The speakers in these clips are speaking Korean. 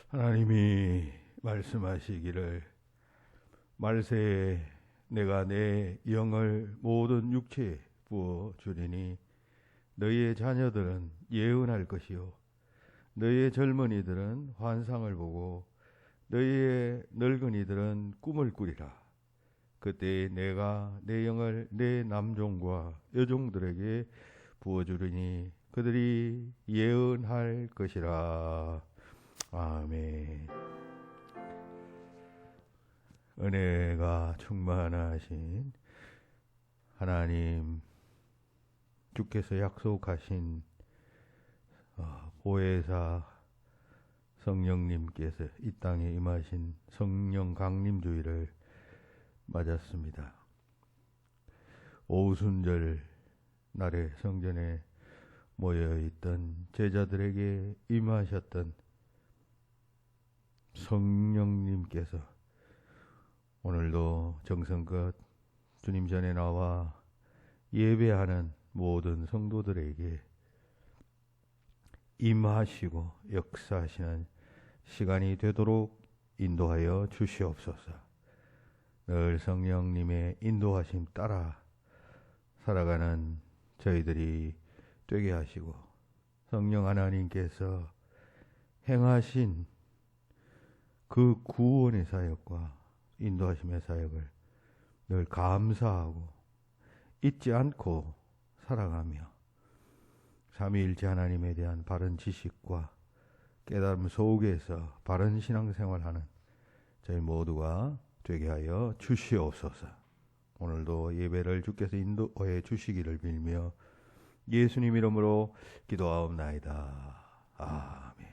하나님이 말씀하시기를 말세에 내가 내 영을 모든 육체에 부어 주리니 너희의 자녀들은 예언할 것이요 너희의 젊은이들은 환상을 보고 너희의 늙은이들은 꿈을 꾸리라. 그때 내가 내 영을 내 남종과 여종들에게 부어주리니 그들이 예언할 것이라. 아멘. 은혜가 충만하신 하나님, 주께서 약속하신 보혜사 성령님께서 이 땅에 임하신 성령 강림주의를 맞았습니다. 오순절 날에 성전에 모여있던 제자들에게 임하셨던 성령님께서 오늘도 정성껏 주님 전에 나와 예배하는 모든 성도들에게 임하시고 역사하시는 시간이 되도록 인도하여 주시옵소서. 늘 성령님의 인도하심 따라 살아가는 저희들이 되게 하시고 성령 하나님께서 행하신 그 구원의 사역과 인도하심의 사역을 늘 감사하고 잊지 않고 살아가며 삼위일체 하나님에 대한 바른 지식과 깨달음 속에서 바른 신앙생활하는 저희 모두가 되게 하여 주시옵소서. 오늘도 예배를 주께서 인도해 주시기를 빌며 예수님 이름으로 기도하옵나이다. 아멘.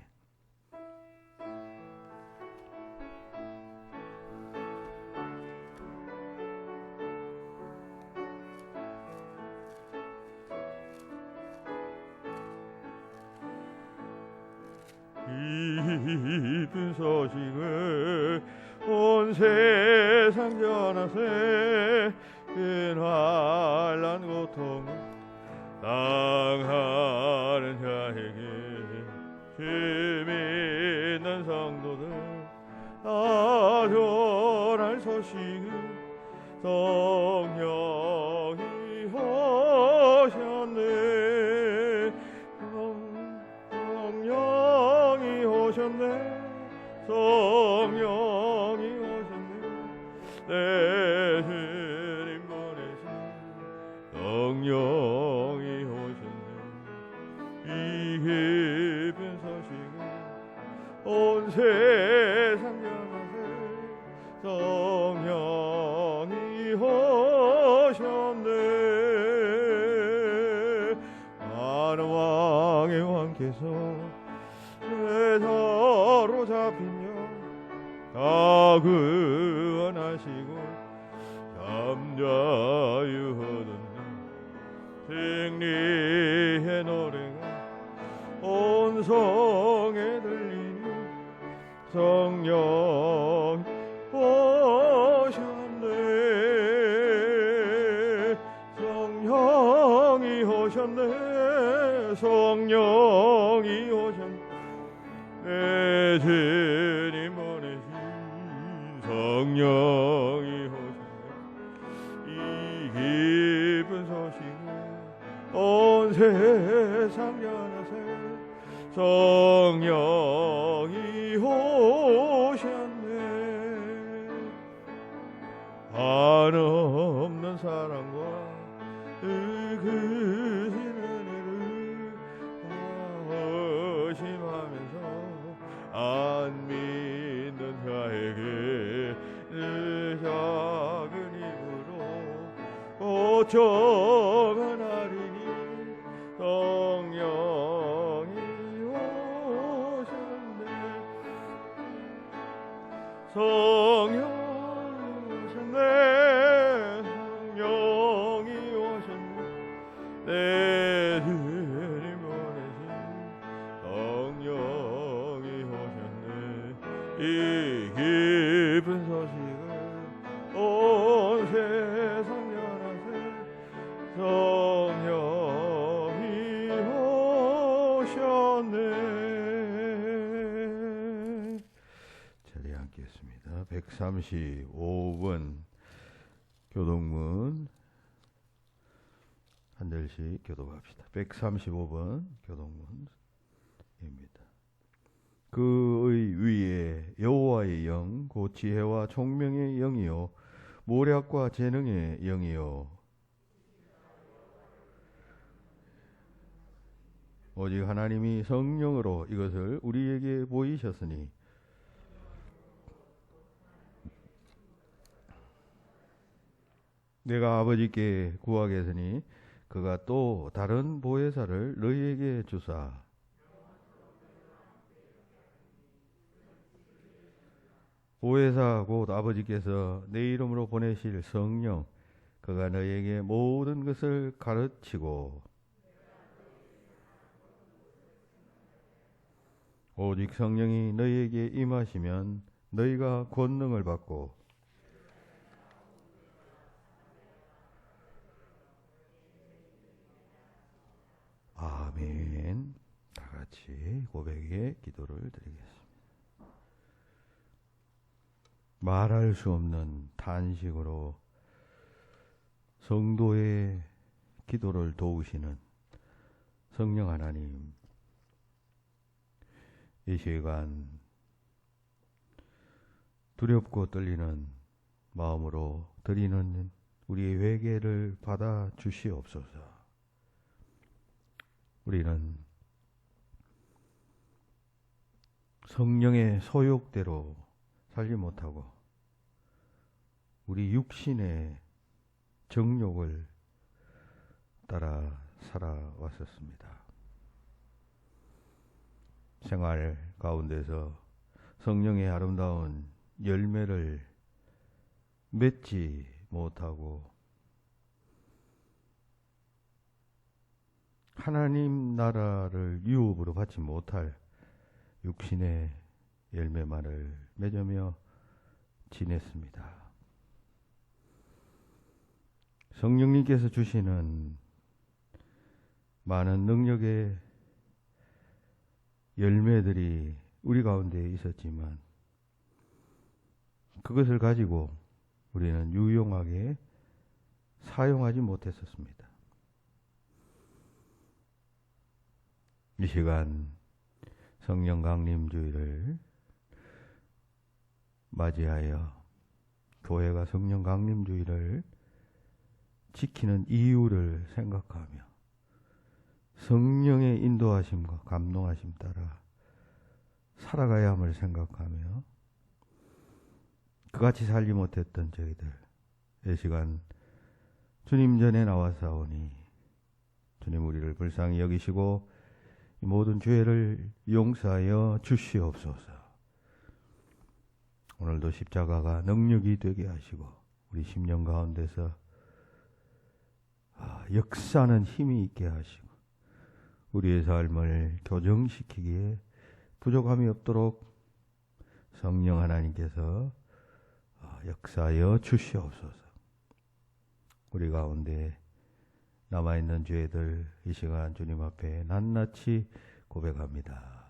기쁜 소식을 온 세상 전하세. 근환난 고통을 당하는 자에게 주 믿는 성도들 다 전할 소식을 성령이 오셨네. 성령이 오셨네. 성령이 오셨네. 내 주님 보내신 성령이 오셨네. 이 기쁜 소식을 온 세상 전하세. 성령이 오셨네. 많은 왕의 왕께서 쇠사로 잡히며 다 구원하시고 잠자유하던 승리의 노래가 온 성에 들리니 성령 오셨네. 성령이 오셨네. 성령이 오셨네. 내 주님 보내신 성령이 오셨네. 이 기쁜 소식을 온 세상 전하세. 성령이 오셨네. 한없는 사랑과 크신 은혜를 의심하면서 안 믿는 자에게 늘 작은 입으로 고쳐가나리니 성령이 오셨네. 성령이 오셨네. 성령이 오셨네. 내 주님 보내신 성령이 오셨네. 이 기쁜 소식을 온 세상 전하세. 성령이 오셨네. 읽겠습니다. 135번 교동문 한 절씩 교독합시다. 135번 교동문입니다. 그의 위에 여호와의 영, 곧 지혜와 총명의 영이요 모략과 재능의 영이요 오직 하나님이 성령으로 이것을 우리에게 보이셨으니 내가 아버지께 구하겠으니 그가 또 다른 보혜사를 너희에게 주사 보혜사 곧 아버지께서 내 이름으로 보내실 성령 그가 너희에게 모든 것을 가르치고 오직 성령이 너희에게 임하시면 너희가 권능을 받고 아멘. 다 같이 고백의 기도를 드리겠습니다. 말할 수 없는 탄식으로 성도의 기도를 도우시는 성령 하나님, 이 시간 두렵고 떨리는 마음으로 드리는 우리의 회개를 받아 주시옵소서. 우리는 성령의 소욕대로 살지 못하고 우리 육신의 정욕을 따라 살아왔었습니다. 생활 가운데서 성령의 아름다운 열매를 맺지 못하고 하나님 나라를 유업으로 받지 못할 육신의 열매만을 맺으며 지냈습니다. 성령님께서 주시는 많은 능력의 열매들이 우리 가운데 있었지만 그것을 가지고 우리는 유용하게 사용하지 못했었습니다. 이 시간 성령 강림주의를 맞이하여 교회가 성령 강림주의를 지키는 이유를 생각하며 성령의 인도하심과 감동하심 따라 살아가야 함을 생각하며 그같이 살지 못했던 저희들 이 시간 주님 전에 나와사오니 주님 우리를 불쌍히 여기시고 이 모든 죄를 용서하여 주시옵소서. 오늘도 십자가가 능력이 되게 하시고 우리 심령 가운데서 역사하는 힘이 있게 하시고 우리의 삶을 교정시키기에 부족함이 없도록 성령 하나님께서 역사하여 주시옵소서. 우리 가운데 남아있는 죄들 이 시간 주님 앞에 낱낱이 고백합니다.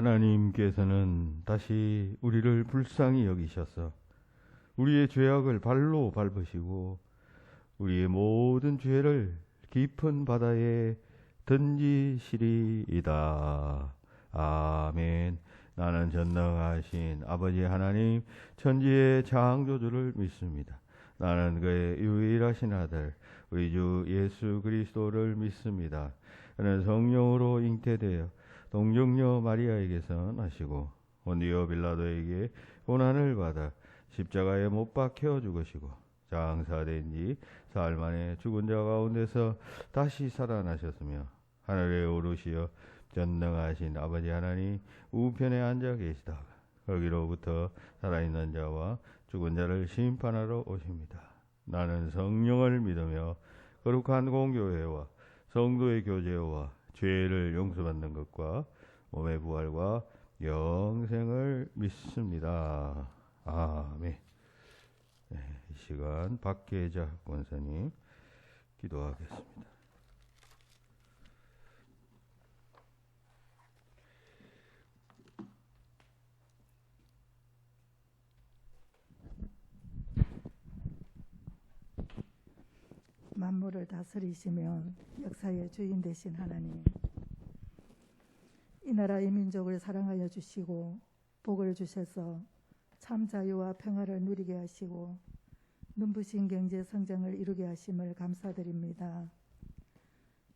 하나님께서는 다시 우리를 불쌍히 여기셔서 우리의 죄악을 발로 밟으시고 우리의 모든 죄를 깊은 바다에 던지시리이다. 아멘. 나는 전능하신 아버지 하나님 천지의 창조주를 믿습니다. 나는 그의 유일하신 아들 우리 주 예수 그리스도를 믿습니다. 그는 성령으로 잉태되어 동정녀 마리아에게서 나시고 본디오 빌라도에게 고난을 받아 십자가에 못 박혀 죽으시고 장사된 지 사흘 만에 죽은 자 가운데서 다시 살아나셨으며 하늘에 오르시어 전능하신 아버지 하나님 우편에 앉아 계시다가 거기로부터 살아있는 자와 죽은 자를 심판하러 오십니다. 나는 성령을 믿으며 거룩한 공교회와 성도의 교제와 죄를 용서받는 것과 몸의 부활과 영생을 믿습니다. 아멘. 네, 이 시간 박계자 권사님 기도하겠습니다. 만물을 다스리시며 역사의 주인 되신 하나님, 이 나라 이 민족을 사랑하여 주시고 복을 주셔서 참 자유와 평화를 누리게 하시고 눈부신 경제 성장을 이루게 하심을 감사드립니다.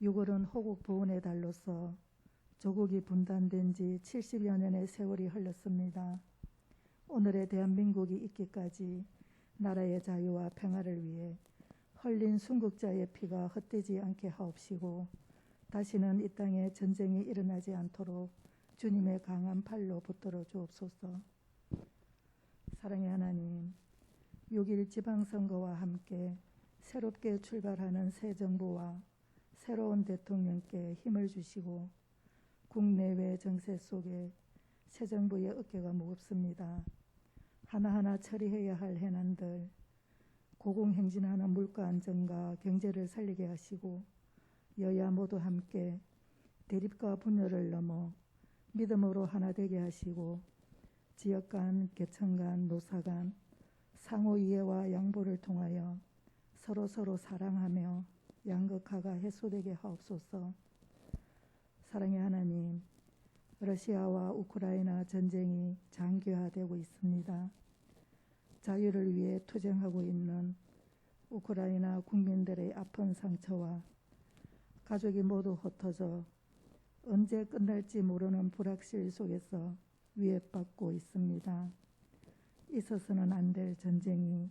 6월은 호국 보훈의 달로서 조국이 분단된 지 70여 년의 세월이 흘렀습니다. 오늘의 대한민국이 있기까지 나라의 자유와 평화를 위해 흘린 순국자의 피가 헛되지 않게 하옵시고 다시는 이 땅에 전쟁이 일어나지 않도록 주님의 강한 팔로 붙들어 주옵소서. 사랑의 하나님, 6.1 지방선거와 함께 새롭게 출발하는 새 정부와 새로운 대통령께 힘을 주시고 국내외 정세 속에 새 정부의 어깨가 무겁습니다. 하나하나 처리해야 할 해난들, 고공행진하는 물가 안정과 경제를 살리게 하시고 여야 모두 함께 대립과 분열을 넘어 믿음으로 하나 되게 하시고 지역 간, 계층 간, 노사 간 상호 이해와 양보를 통하여 서로 사랑하며 양극화가 해소되게 하옵소서. 사랑의 하나님, 러시아와 우크라이나 전쟁이 장기화되고 있습니다. 자유를 위해 투쟁하고 있는 우크라이나 국민들의 아픈 상처와 가족이 모두 흩어져 언제 끝날지 모르는 불확실 속에서 위협받고 있습니다. 있어서는 안 될 전쟁이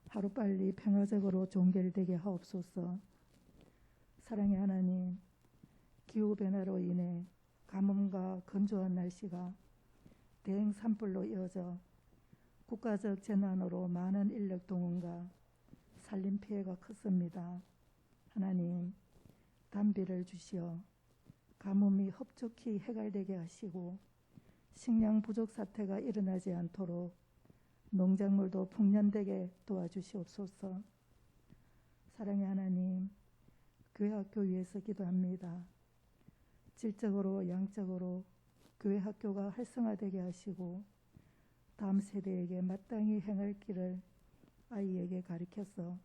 하루빨리 평화적으로 종결되게 하옵소서. 사랑의 하나님, 기후변화로 인해 가뭄과 건조한 날씨가 대행 산불로 이어져 국가적 재난으로 많은 인력 동원과 산림 피해가 컸습니다. 하나님, 단비를 주시어 가뭄이 흡족히 해갈되게 하시고 식량 부족 사태가 일어나지 않도록 농작물도 풍년되게 도와주시옵소서. 사랑의 하나님, 교회 학교 위해서 기도합니다. 질적으로 양적으로 교회 학교가 활성화되게 하시고 다음 세대에게 마땅히 행할 길을 아이에게 가르쳐서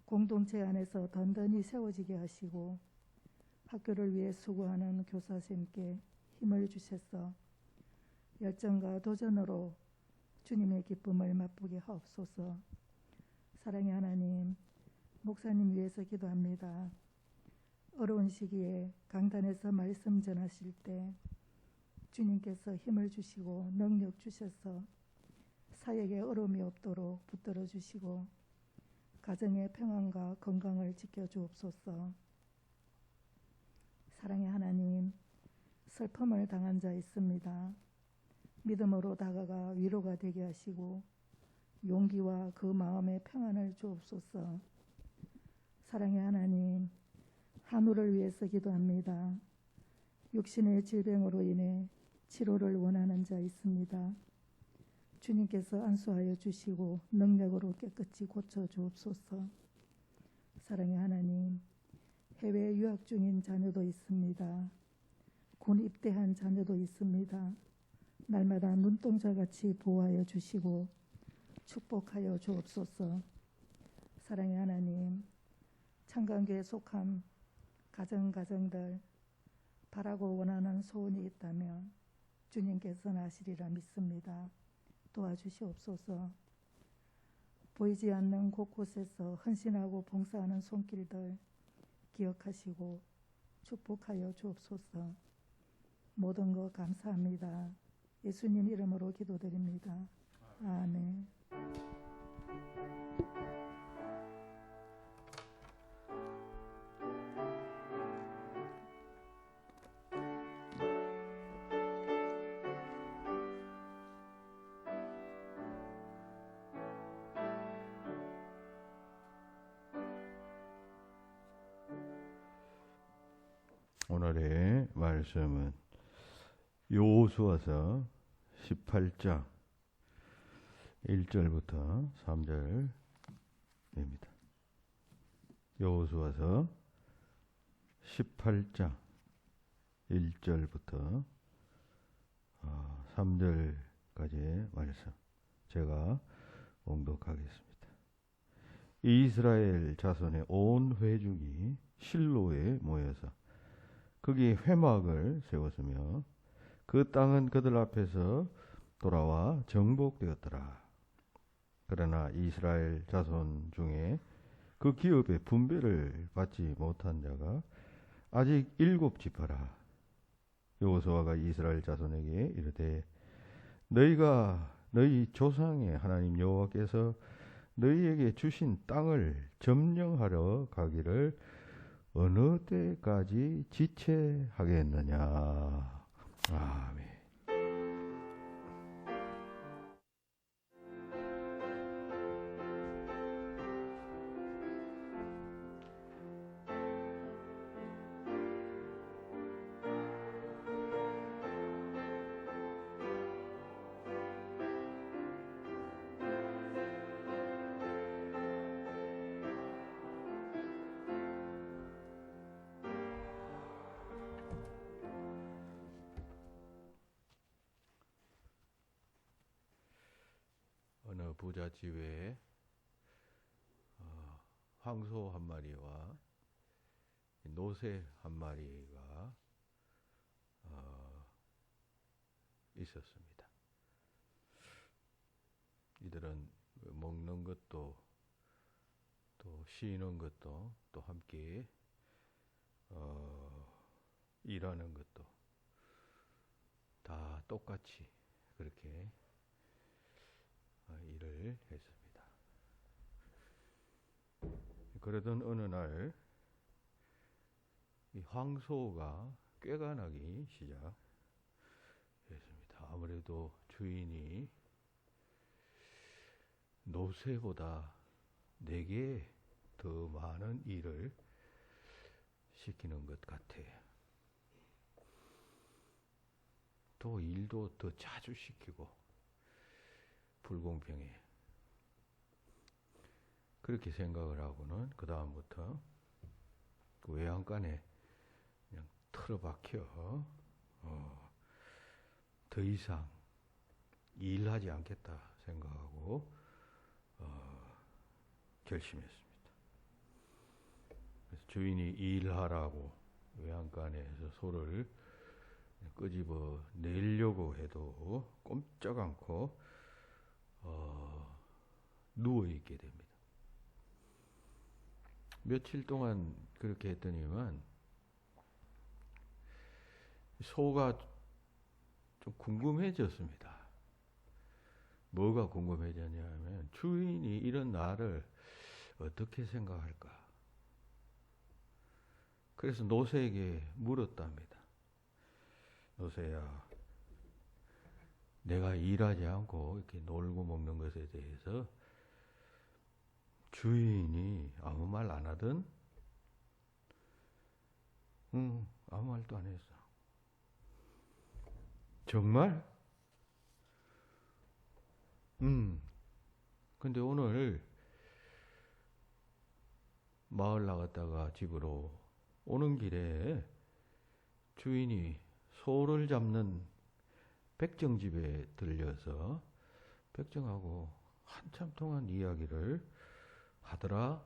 공동체 안에서 든든히 세워지게 하시고 학교를 위해 수고하는 교사쌤께 힘을 주셔서 열정과 도전으로 주님의 기쁨을 맛보게 하옵소서. 사랑의 하나님, 목사님 위해서 기도합니다. 어려운 시기에 강단에서 말씀 전하실 때 주님께서 힘을 주시고 능력 주셔서 사역에 어려움이 없도록 붙들어 주시고 가정의 평안과 건강을 지켜주옵소서. 사랑의 하나님, 슬픔을 당한 자 있습니다. 믿음으로 다가가 위로가 되게 하시고 용기와 그 마음의 평안을 주옵소서. 사랑의 하나님, 한우를 위해서 기도합니다. 육신의 질병으로 인해 치료를 원하는 자 있습니다. 주님께서 안수하여 주시고 능력으로 깨끗이 고쳐 주옵소서. 사랑의 하나님, 해외 유학 중인 자녀도 있습니다. 군 입대한 자녀도 있습니다. 날마다 눈동자같이 보호하여 주시고 축복하여 주옵소서. 사랑의 하나님, 창간교에 속한 가정들 바라고 원하는 소원이 있다면 주님께서는 아시리라 믿습니다. 도와주시옵소서. 보이지 않는 곳곳에서 헌신하고 봉사하는 손길들 기억하시고 축복하여 주옵소서. 모든 것 감사합니다. 예수님 이름으로 기도드립니다. 아멘. 오늘의 말씀은 여호수아서 18장 1절부터 3절입니다. 여호수아서 18장 1절부터 3절까지의 말씀 제가 봉독하겠습니다. 이스라엘 자손의 온 회중이 실로에 모여서 거기 회막을 세웠으며 그 땅은 그들 앞에서 돌아와 정복되었더라. 그러나 이스라엘 자손 중에 그 기업의 분배를 받지 못한 자가 아직 7지파라. 여호수아가 이스라엘 자손에게 이르되 너희가 너희 조상의 하나님 여호와께서 너희에게 주신 땅을 점령하러 가기를 어느 때까지 지체하겠느냐. 아멘. 어느 부잣집에 황소 한 마리와 노새 한 마리가 있었습니다. 이들은 먹는 것도 또 쉬는 것도 또 함께 일하는 것도 다 똑같이 그렇게 일을 했습니다. 그러던 어느 날 이 황소가 꾀가 나기 시작했습니다. 아무래도 주인이 노새보다 4개 더 많은 일을 시키는 것 같아. 또 일도 더 자주 시키고 불공평해. 그렇게 생각을 하고는 그 다음부터 그 외양간에 그냥 틀어박혀 더 이상 일하지 않겠다 생각하고 결심했습니다. 그래서 주인이 일하라고 외양간에서 소를 끄집어 내려고 해도 꼼짝 않고 누워있게 됩니다. 며칠 동안 그렇게 했더니만 소가 좀 궁금해졌습니다. 뭐가 궁금해졌냐면 주인이 이런 나를 어떻게 생각할까? 그래서 노새에게 물었답니다. 노새야, 내가 일하지 않고 이렇게 놀고 먹는 것에 대해서 주인이 아무 말 안 하든? 응, 아무 말도 안 했어. 정말? 근데 오늘 마을 나갔다가 집으로 오는 길에 주인이 소를 잡는 백정집에 들려서 백정하고 한참 동안 이야기를 하더라.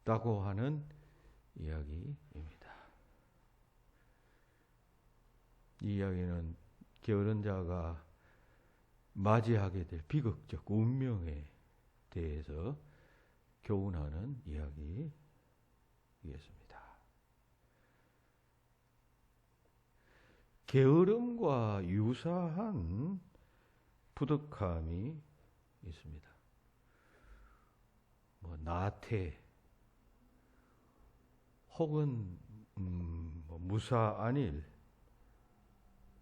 라고 하는 이야기입니다. 이 이야기는 게으른 자가 맞이하게 될 비극적 운명에 대해서 교훈하는 이야기이겠습니다. 게으름과 유사한 부득함이 있습니다. 뭐 나태 혹은 뭐 무사안일,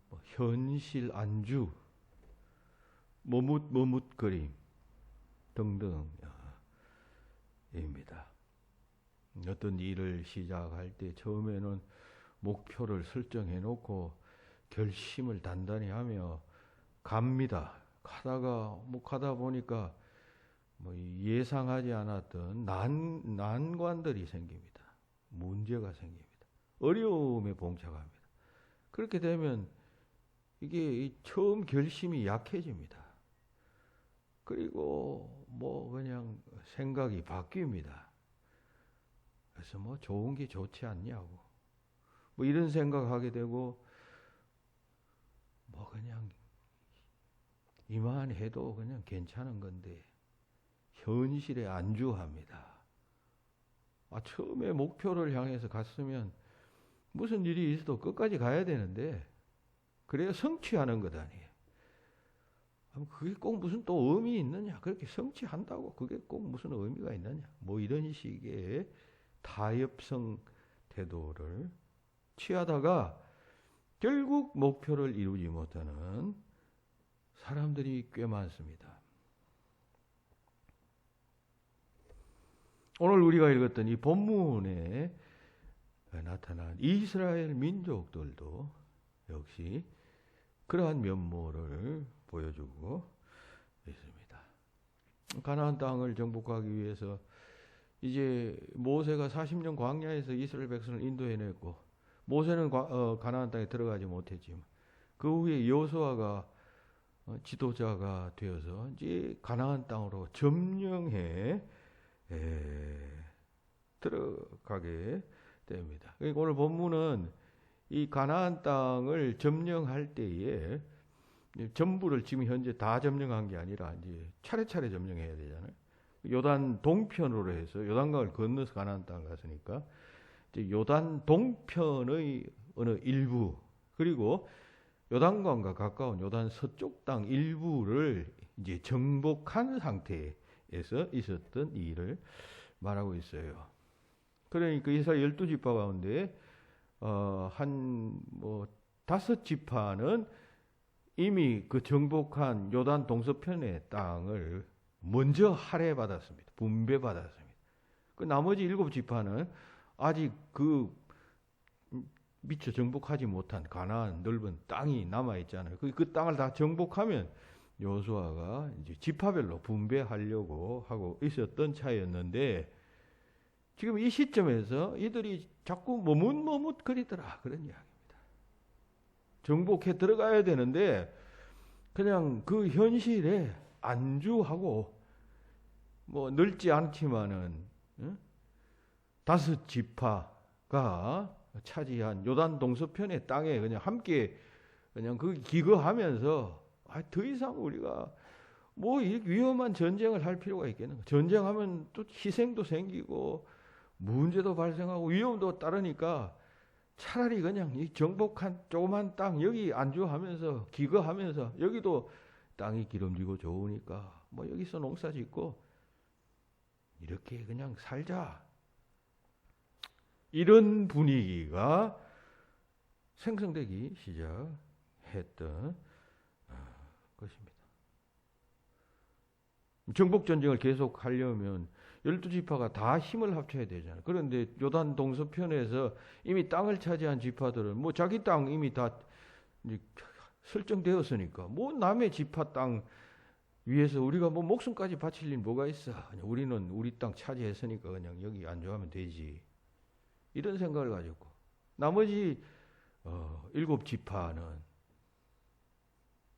뭐 현실 안주, 머뭇머뭇거림 등등입니다. 어떤 일을 시작할 때 처음에는 목표를 설정해 놓고 결심을 단단히 하며 갑니다. 가다 보니까 뭐 예상하지 않았던 난관들이 생깁니다. 문제가 생깁니다. 어려움에 봉착합니다. 그렇게 되면 이게 처음 결심이 약해집니다. 그리고 뭐 그냥 생각이 바뀝니다. 그래서 뭐 좋은 게 좋지 않냐고 뭐 이런 생각하게 되고 뭐 그냥 이만해도 그냥 괜찮은 건데 현실에 안주합니다. 처음에 목표를 향해서 갔으면 무슨 일이 있어도 끝까지 가야 되는데 그래야 성취하는 것 아니에요. 그게 꼭 무슨 또 의미 있느냐? 그렇게 성취한다고 그게 꼭 무슨 의미가 있느냐? 뭐 이런 식의 타협성 태도를 취하다가 결국 목표를 이루지 못하는 사람들이 꽤 많습니다. 오늘 우리가 읽었던 이 본문에 나타난 이스라엘 민족들도 역시 그러한 면모를 보여주고 있습니다. 가나안 땅을 정복하기 위해서 이제 모세가 40년 광야에서 이스라엘 백성을 인도해냈고 모세는 가나안 땅에 들어가지 못했지만 그 후에 여호수아가 지도자가 되어서 이제 가나안 땅으로 점령해 들어가게 됩니다. 그러니까 오늘 본문은 이 가나안 땅을 점령할 때에 전부를 지금 현재 다 점령한 게 아니라 이제 차례차례 점령해야 되잖아요. 요단 동편으로 해서 요단강을 건너서 가나안 땅을 갔으니까 이제 요단 동편의 어느 일부 그리고 요단강과 가까운 요단 서쪽 땅 일부를 이제 정복한 상태에서 있었던 일을 말하고 있어요. 그러니까 이스라엘 12지파 가운데 한 5지파는 이미 그 정복한 요단 동서편의 땅을 먼저 할애받았습니다. 분배받았습니다. 그 나머지 7지파는 아직 그 미처 정복하지 못한 가나안 넓은 땅이 남아 있잖아요. 그 땅을 다 정복하면 여호수아가 이제 지파별로 분배하려고 하고 있었던 차이였는데 지금 이 시점에서 이들이 자꾸 머뭇머뭇거리더라 그런 이야기입니다. 정복해 들어가야 되는데 그냥 그 현실에 안주하고 뭐 넓지 않지만은 5지파가 차지한 요단 동서편의 땅에 그냥 함께 그냥 그 기거하면서 더 이상 우리가 뭐 이렇게 위험한 전쟁을 할 필요가 있겠는가? 전쟁하면 또 희생도 생기고 문제도 발생하고 위험도 따르니까 차라리 그냥 이 정복한 조그만 땅 여기 안주하면서 기거하면서 여기도 땅이 기름지고 좋으니까 뭐 여기서 농사 짓고 이렇게 그냥 살자. 이런 분위기가 생성되기 시작했던 것입니다. 정복전쟁을 계속 하려면 12지파가 다 힘을 합쳐야 되잖아요. 그런데 요단 동서편에서 이미 땅을 차지한 지파들은 뭐 자기 땅 이미 다 설정되었으니까 뭐 남의 지파 땅 위에서 우리가 뭐 목숨까지 바칠 일 뭐가 있어. 그냥 우리는 우리 땅 차지했으니까 그냥 여기 안주하면 되지. 이런 생각을 가졌고 나머지 7지파는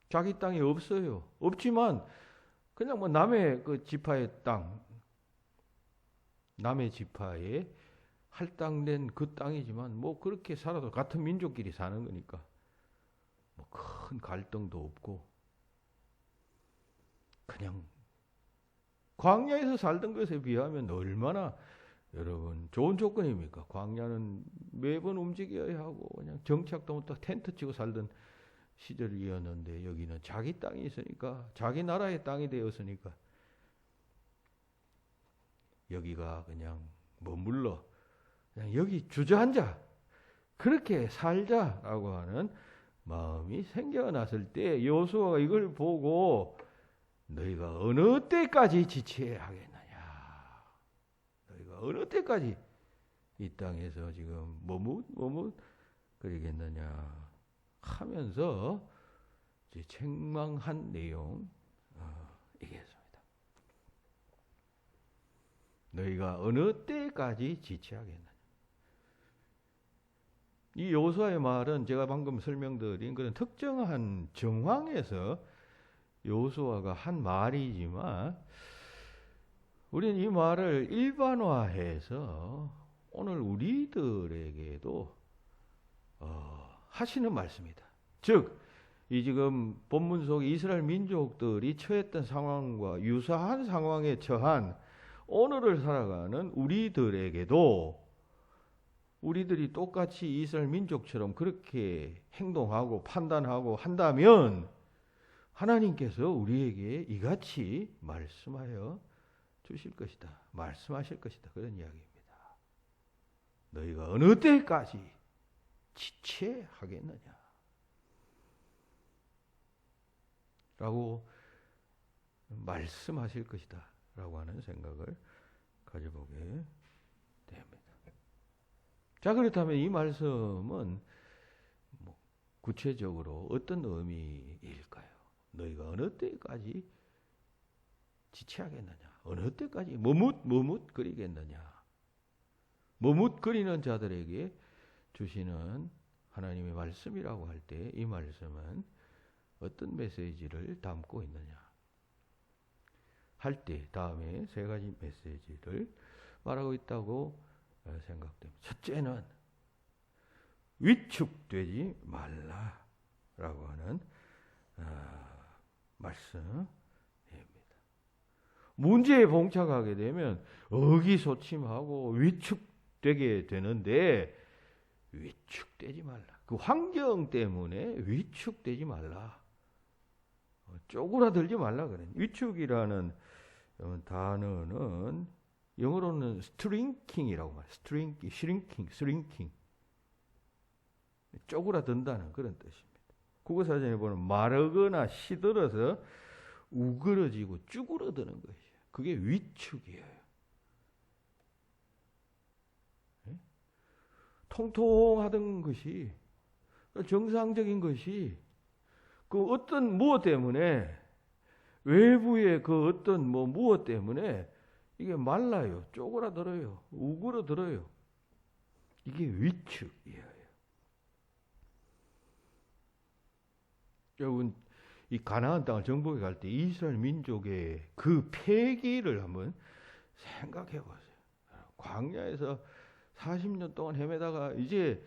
자기 땅이 없어요. 없지만 그냥 뭐 남의 그 지파의 땅 남의 지파에 할당된 그 땅이지만 뭐 그렇게 살아도 같은 민족끼리 사는 거니까 뭐 큰 갈등도 없고 그냥 광야에서 살던 것에 비하면 얼마나 여러분 좋은 조건입니까? 광야는 매번 움직여야 하고 그냥 정착도 못하고 텐트 치고 살던 시절이었는데 여기는 자기 땅이 있으니까 자기 나라의 땅이 되었으니까 여기가 그냥 머물러 그냥 여기 주저앉아 그렇게 살자라고 하는 마음이 생겨났을 때 여호수아가 이걸 보고 너희가 어느 때까지 지체해야 하겠느냐 너희가 어느 때까지 이 땅에서 지금 머뭇거리겠느냐 하면서 이제 책망한 내용 이겠습니다. 너희가 어느 때까지 지체하겠느냐. 이 여호수아의 말은 제가 방금 설명드린 그런 특정한 정황에서 여호수아가 한 말이지만 우리는 이 말을 일반화해서 오늘 우리들에게도 하시는 말씀이다. 즉, 이 지금 본문 속 이스라엘 민족들이 처했던 상황과 유사한 상황에 처한 오늘을 살아가는 우리들에게도 우리들이 똑같이 이스라엘 민족처럼 그렇게 행동하고 판단하고 한다면 하나님께서 우리에게 이같이 말씀하여 주실 것이다. 말씀하실 것이다. 그런 이야기입니다. 너희가 어느 때까지 지체하겠느냐 라고 말씀하실 것이다 라고 하는 생각을 가져보게 됩니다. 자, 그렇다면 이 말씀은 구체적으로 어떤 의미일까요? 너희가 어느 때까지 지체하겠느냐? 어느 때까지 머뭇거리겠느냐? 머뭇거리는 자들에게 주시는 하나님의 말씀이라고 할 때 이 말씀은 어떤 메시지를 담고 있느냐 할 때 다음에 세 가지 메시지를 말하고 있다고 생각됩니다. 첫째는 위축되지 말라라고 하는 말씀입니다. 문제에 봉착하게 되면 의기소침하고 위축되게 되는데 위축되지 말라. 그 환경 때문에 위축되지 말라. 쪼그라들지 말라 그래. 위축이라는 단어는 영어로는 스트링킹이라고 말해요. shrinking. 쪼그라든다는 그런 뜻입니다. 국어사전에 보면 마르거나 시들어서 우그러지고 쭈그러드는 것이에요. 그게 위축이에요. 통통하던 것이 정상적인 것이 그 어떤 무엇 때문에 외부의 그 어떤 무엇 때문에 이게 말라요. 쪼그라들어요. 우그러들어요. 이게 위축이에요. 여러분 이 가나안 땅을 정복해 갈 때 이스라엘 민족의 그 패기를 한번 생각해 보세요. 광야에서 40년 동안 헤매다가 이제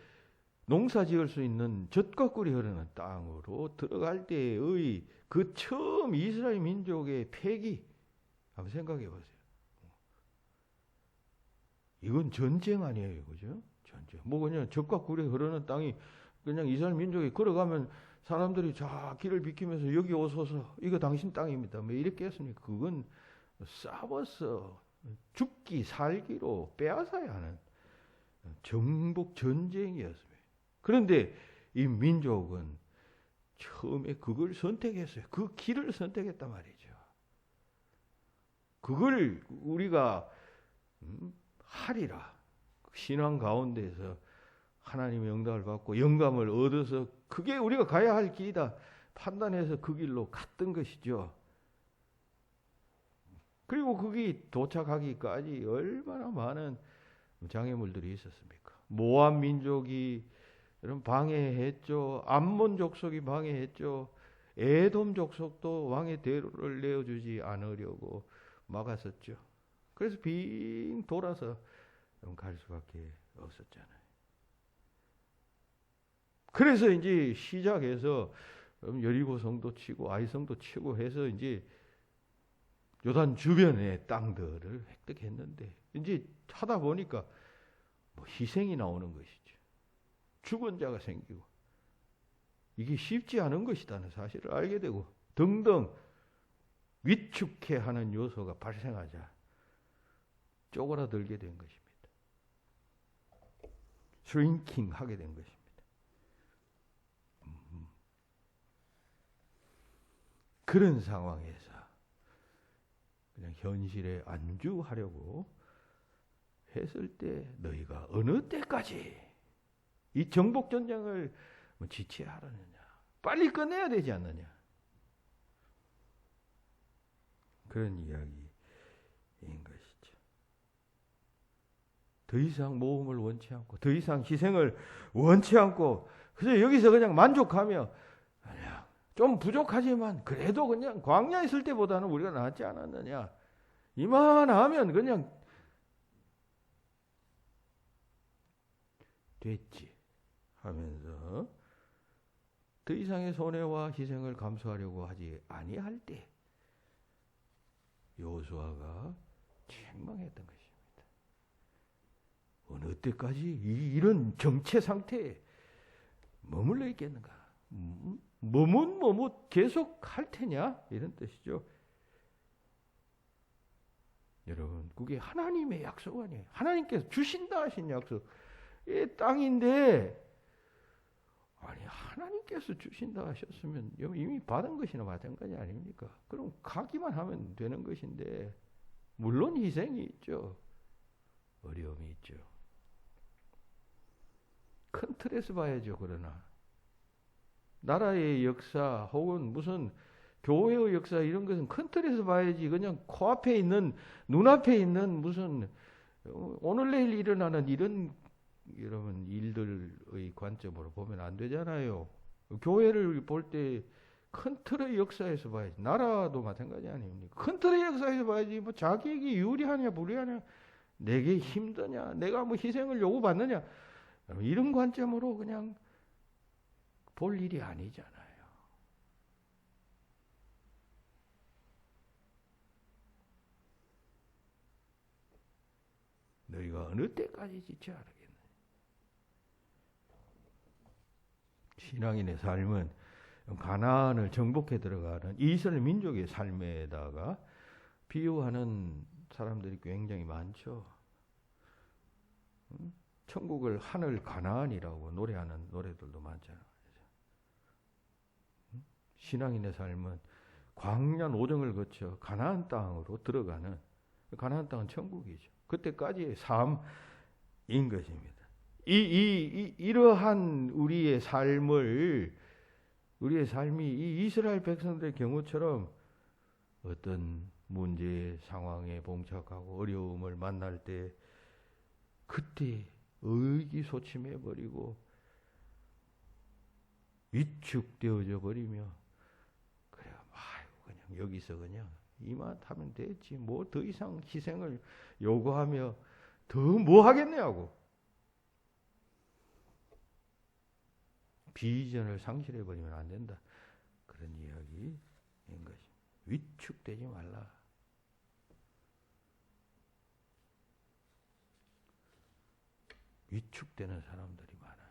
농사 지을 수 있는 젖과 꿀이 흐르는 땅으로 들어갈 때의 그 처음 이스라엘 민족의 패기 한번 생각해 보세요. 이건 전쟁 아니에요. 그죠? 전쟁. 그냥 젖과 꿀이 흐르는 땅이 그냥 이스라엘 민족이 걸어가면 사람들이 자 길을 비키면서 여기 오소서 이거 당신 땅입니다. 뭐 이렇게 했습니까? 그건 싸워서 죽기 살기로 빼앗아야 하는 정복 전쟁이었습니다. 그런데 이 민족은 처음에 그걸 선택했어요. 그 길을 선택했단 말이죠. 그걸 우리가 하리라. 신앙 가운데서 하나님의 응답을 받고 영감을 얻어서 그게 우리가 가야 할 길이다 판단해서 그 길로 갔던 것이죠. 그리고 거기 도착하기까지 얼마나 많은 장애물들이 있었습니까? 모압 민족이 방해했죠. 암몬 족속이 방해했죠. 에돔 족속도 왕의 대로를 내어주지 않으려고 막았었죠. 그래서 빙 돌아서 갈 수밖에 없었잖아요. 그래서 이제 시작해서 여리고 성도 치고 아이 성도 치고 해서 이제 요단 주변의 땅들을 획득했는데 이제 하다 보니까 뭐 희생이 나오는 것이죠. 죽은 자가 생기고 이게 쉽지 않은 것이라는 사실을 알게 되고 등등 위축해 하는 요소가 발생하자 쪼그라들게 된 것입니다. 슈링킹 하게 된 것입니다. 그런 상황에서 그냥 현실에 안주하려고 했을 때 너희가 어느 때까지 이 정복 전쟁을 지체하라느냐. 빨리 끝내야 되지 않느냐. 그런 이야기인 것이죠. 더 이상 모험을 원치 않고 더 이상 희생을 원치 않고 그래서 여기서 그냥 만족하며 그냥 좀 부족하지만 그래도 그냥 광야에 있을 때보다는 우리가 낫지 않았느냐. 이만하면 그냥 됐지 하면서 더 이상의 손해와 희생을 감수하려고 하지 아니할 때 여호수아가 책망했던 것입니다. 어느 때까지 이런 정체 상태에 머물러 있겠는가? 머뭇 계속 할 테냐? 이런 뜻이죠. 여러분, 그게 하나님의 약속 아니에요. 하나님께서 주신다 하신 약속. 이 땅인데 아니 하나님께서 주신다 하셨으면 이미 받은 것이나 마찬가지 아닙니까? 그럼 가기만 하면 되는 것인데 물론 희생이 있죠. 어려움이 있죠. 큰 틀에서 봐야죠. 그러나 나라의 역사 혹은 무슨 교회의 역사 이런 것은 큰 틀에서 봐야지 그냥 코앞에 있는 눈앞에 있는 무슨 오늘 내일 일어나는 이런 여러분 일들의 관점으로 보면 안 되잖아요. 교회를 볼 때 큰 틀의 역사에서 봐야지. 나라도 마찬가지 아닙니까? 큰 틀의 역사에서 봐야지. 뭐 자기에게 유리하냐 불리하냐, 내게 힘드냐, 내가 뭐 희생을 요구받느냐 이런 관점으로 그냥 볼 일이 아니잖아요. 너희가 어느 때까지 지체하겠느냐. 신앙인의 삶은 가나안을 정복해 들어가는 이스라엘 민족의 삶에다가 비유하는 사람들이 굉장히 많죠. 천국을 하늘 가나안이라고 노래하는 노래들도 많잖아요. 신앙인의 삶은 광야 노정을 거쳐 가나안 땅으로 들어가는, 가나안 땅은 천국이죠. 그때까지의 삶인 것입니다. 이러한 우리의 삶이 이 이스라엘 백성들의 경우처럼 어떤 문제 상황에 봉착하고 어려움을 만날 때 그때 의기소침해 버리고 위축되어져 버리며 그래 그냥 여기서 그냥 이만하면 됐지 뭐 더 이상 희생을 요구하며 더 뭐 하겠냐고 비전을 상실해 버리면 안 된다. 그런 이야기인 것이. 위축되지 말라. 위축되는 사람들이 많아요.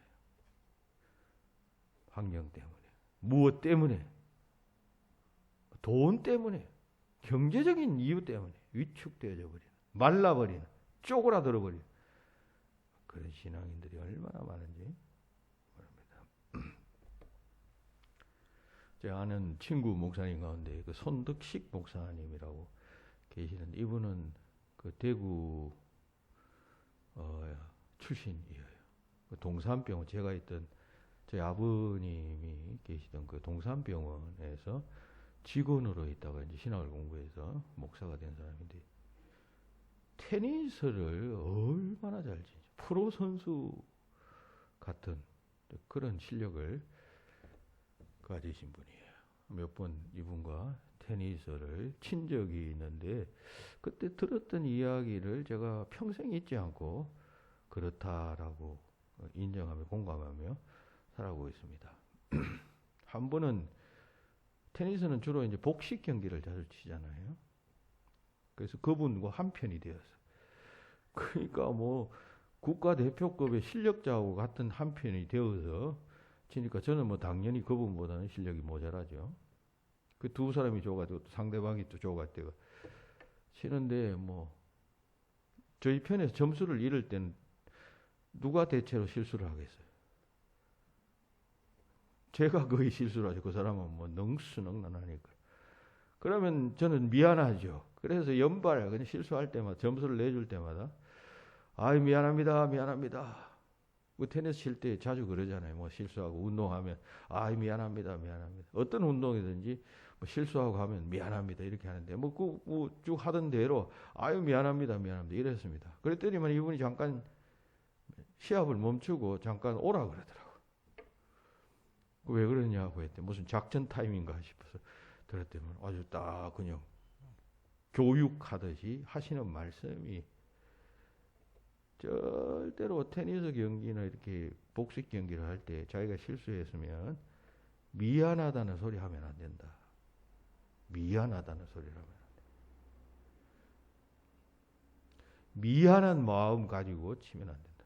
환경 때문에, 무엇 때문에, 돈 때문에, 경제적인 이유 때문에 위축되어져 버리는, 말라버리는, 쪼그라들어 버리는 그런 신앙인들이 얼마나 많은지. 제가 아는 친구 목사님 가운데 그 손덕식 목사님이라고 계시는데 이분은 그 대구 출신이에요. 그 동산병원 제가 있던 저희 아버님이 계시던 그 동산병원에서 직원으로 있다가 이제 신학을 공부해서 목사가 된 사람인데 테니스를 얼마나 잘 치죠. 프로 선수 같은 그런 실력을 가지신 분이에요. 몇 번 이분과 테니스를 친 적이 있는데 그때 들었던 이야기를 제가 평생 잊지 않고 그렇다라고 인정하며 공감하며 살아가고 있습니다. 한 번은 테니스는 주로 이제 복식 경기를 자주 치잖아요. 그래서 그분과 한편이 되었어요. 그러니까 뭐 국가대표급의 실력자하고 같은 한편이 되어서 치니까 저는 뭐 당연히 그분보다는 실력이 모자라죠. 그 두 사람이 줘가지고 상대방이 또 줘가지고 치는데 뭐 저희 편에서 점수를 잃을 때는 누가 대체로 실수를 하겠어요? 제가 거의 실수를 하죠. 그 사람은 뭐 능수능란하니까. 그러면 저는 미안하죠. 그래서 연발 그냥 실수할 때마다 점수를 내줄 때마다 아이 미안합니다, 미안합니다. 뭐 테니스 칠 때 자주 그러잖아요. 뭐 실수하고 운동하면 아이 미안합니다, 미안합니다. 어떤 운동이든지 뭐 실수하고 하면 미안합니다 이렇게 하는데 뭐 쭉 하던 대로 아유 미안합니다, 미안합니다 이랬습니다. 그랬더니만 이분이 잠깐 시합을 멈추고 잠깐 오라 그러더라고. 왜 그러냐고 했더니 무슨 작전 타임인가 싶어서 들었더니 아주 딱 그냥 교육하듯이 하시는 말씀이 절대로 테니스 경기나 이렇게 복식 경기를 할 때 자기가 실수했으면 미안하다는 소리 하면 안 된다. 미안하다는 소리를 하면 안 된다. 미안한 마음 가지고 치면 안 된다.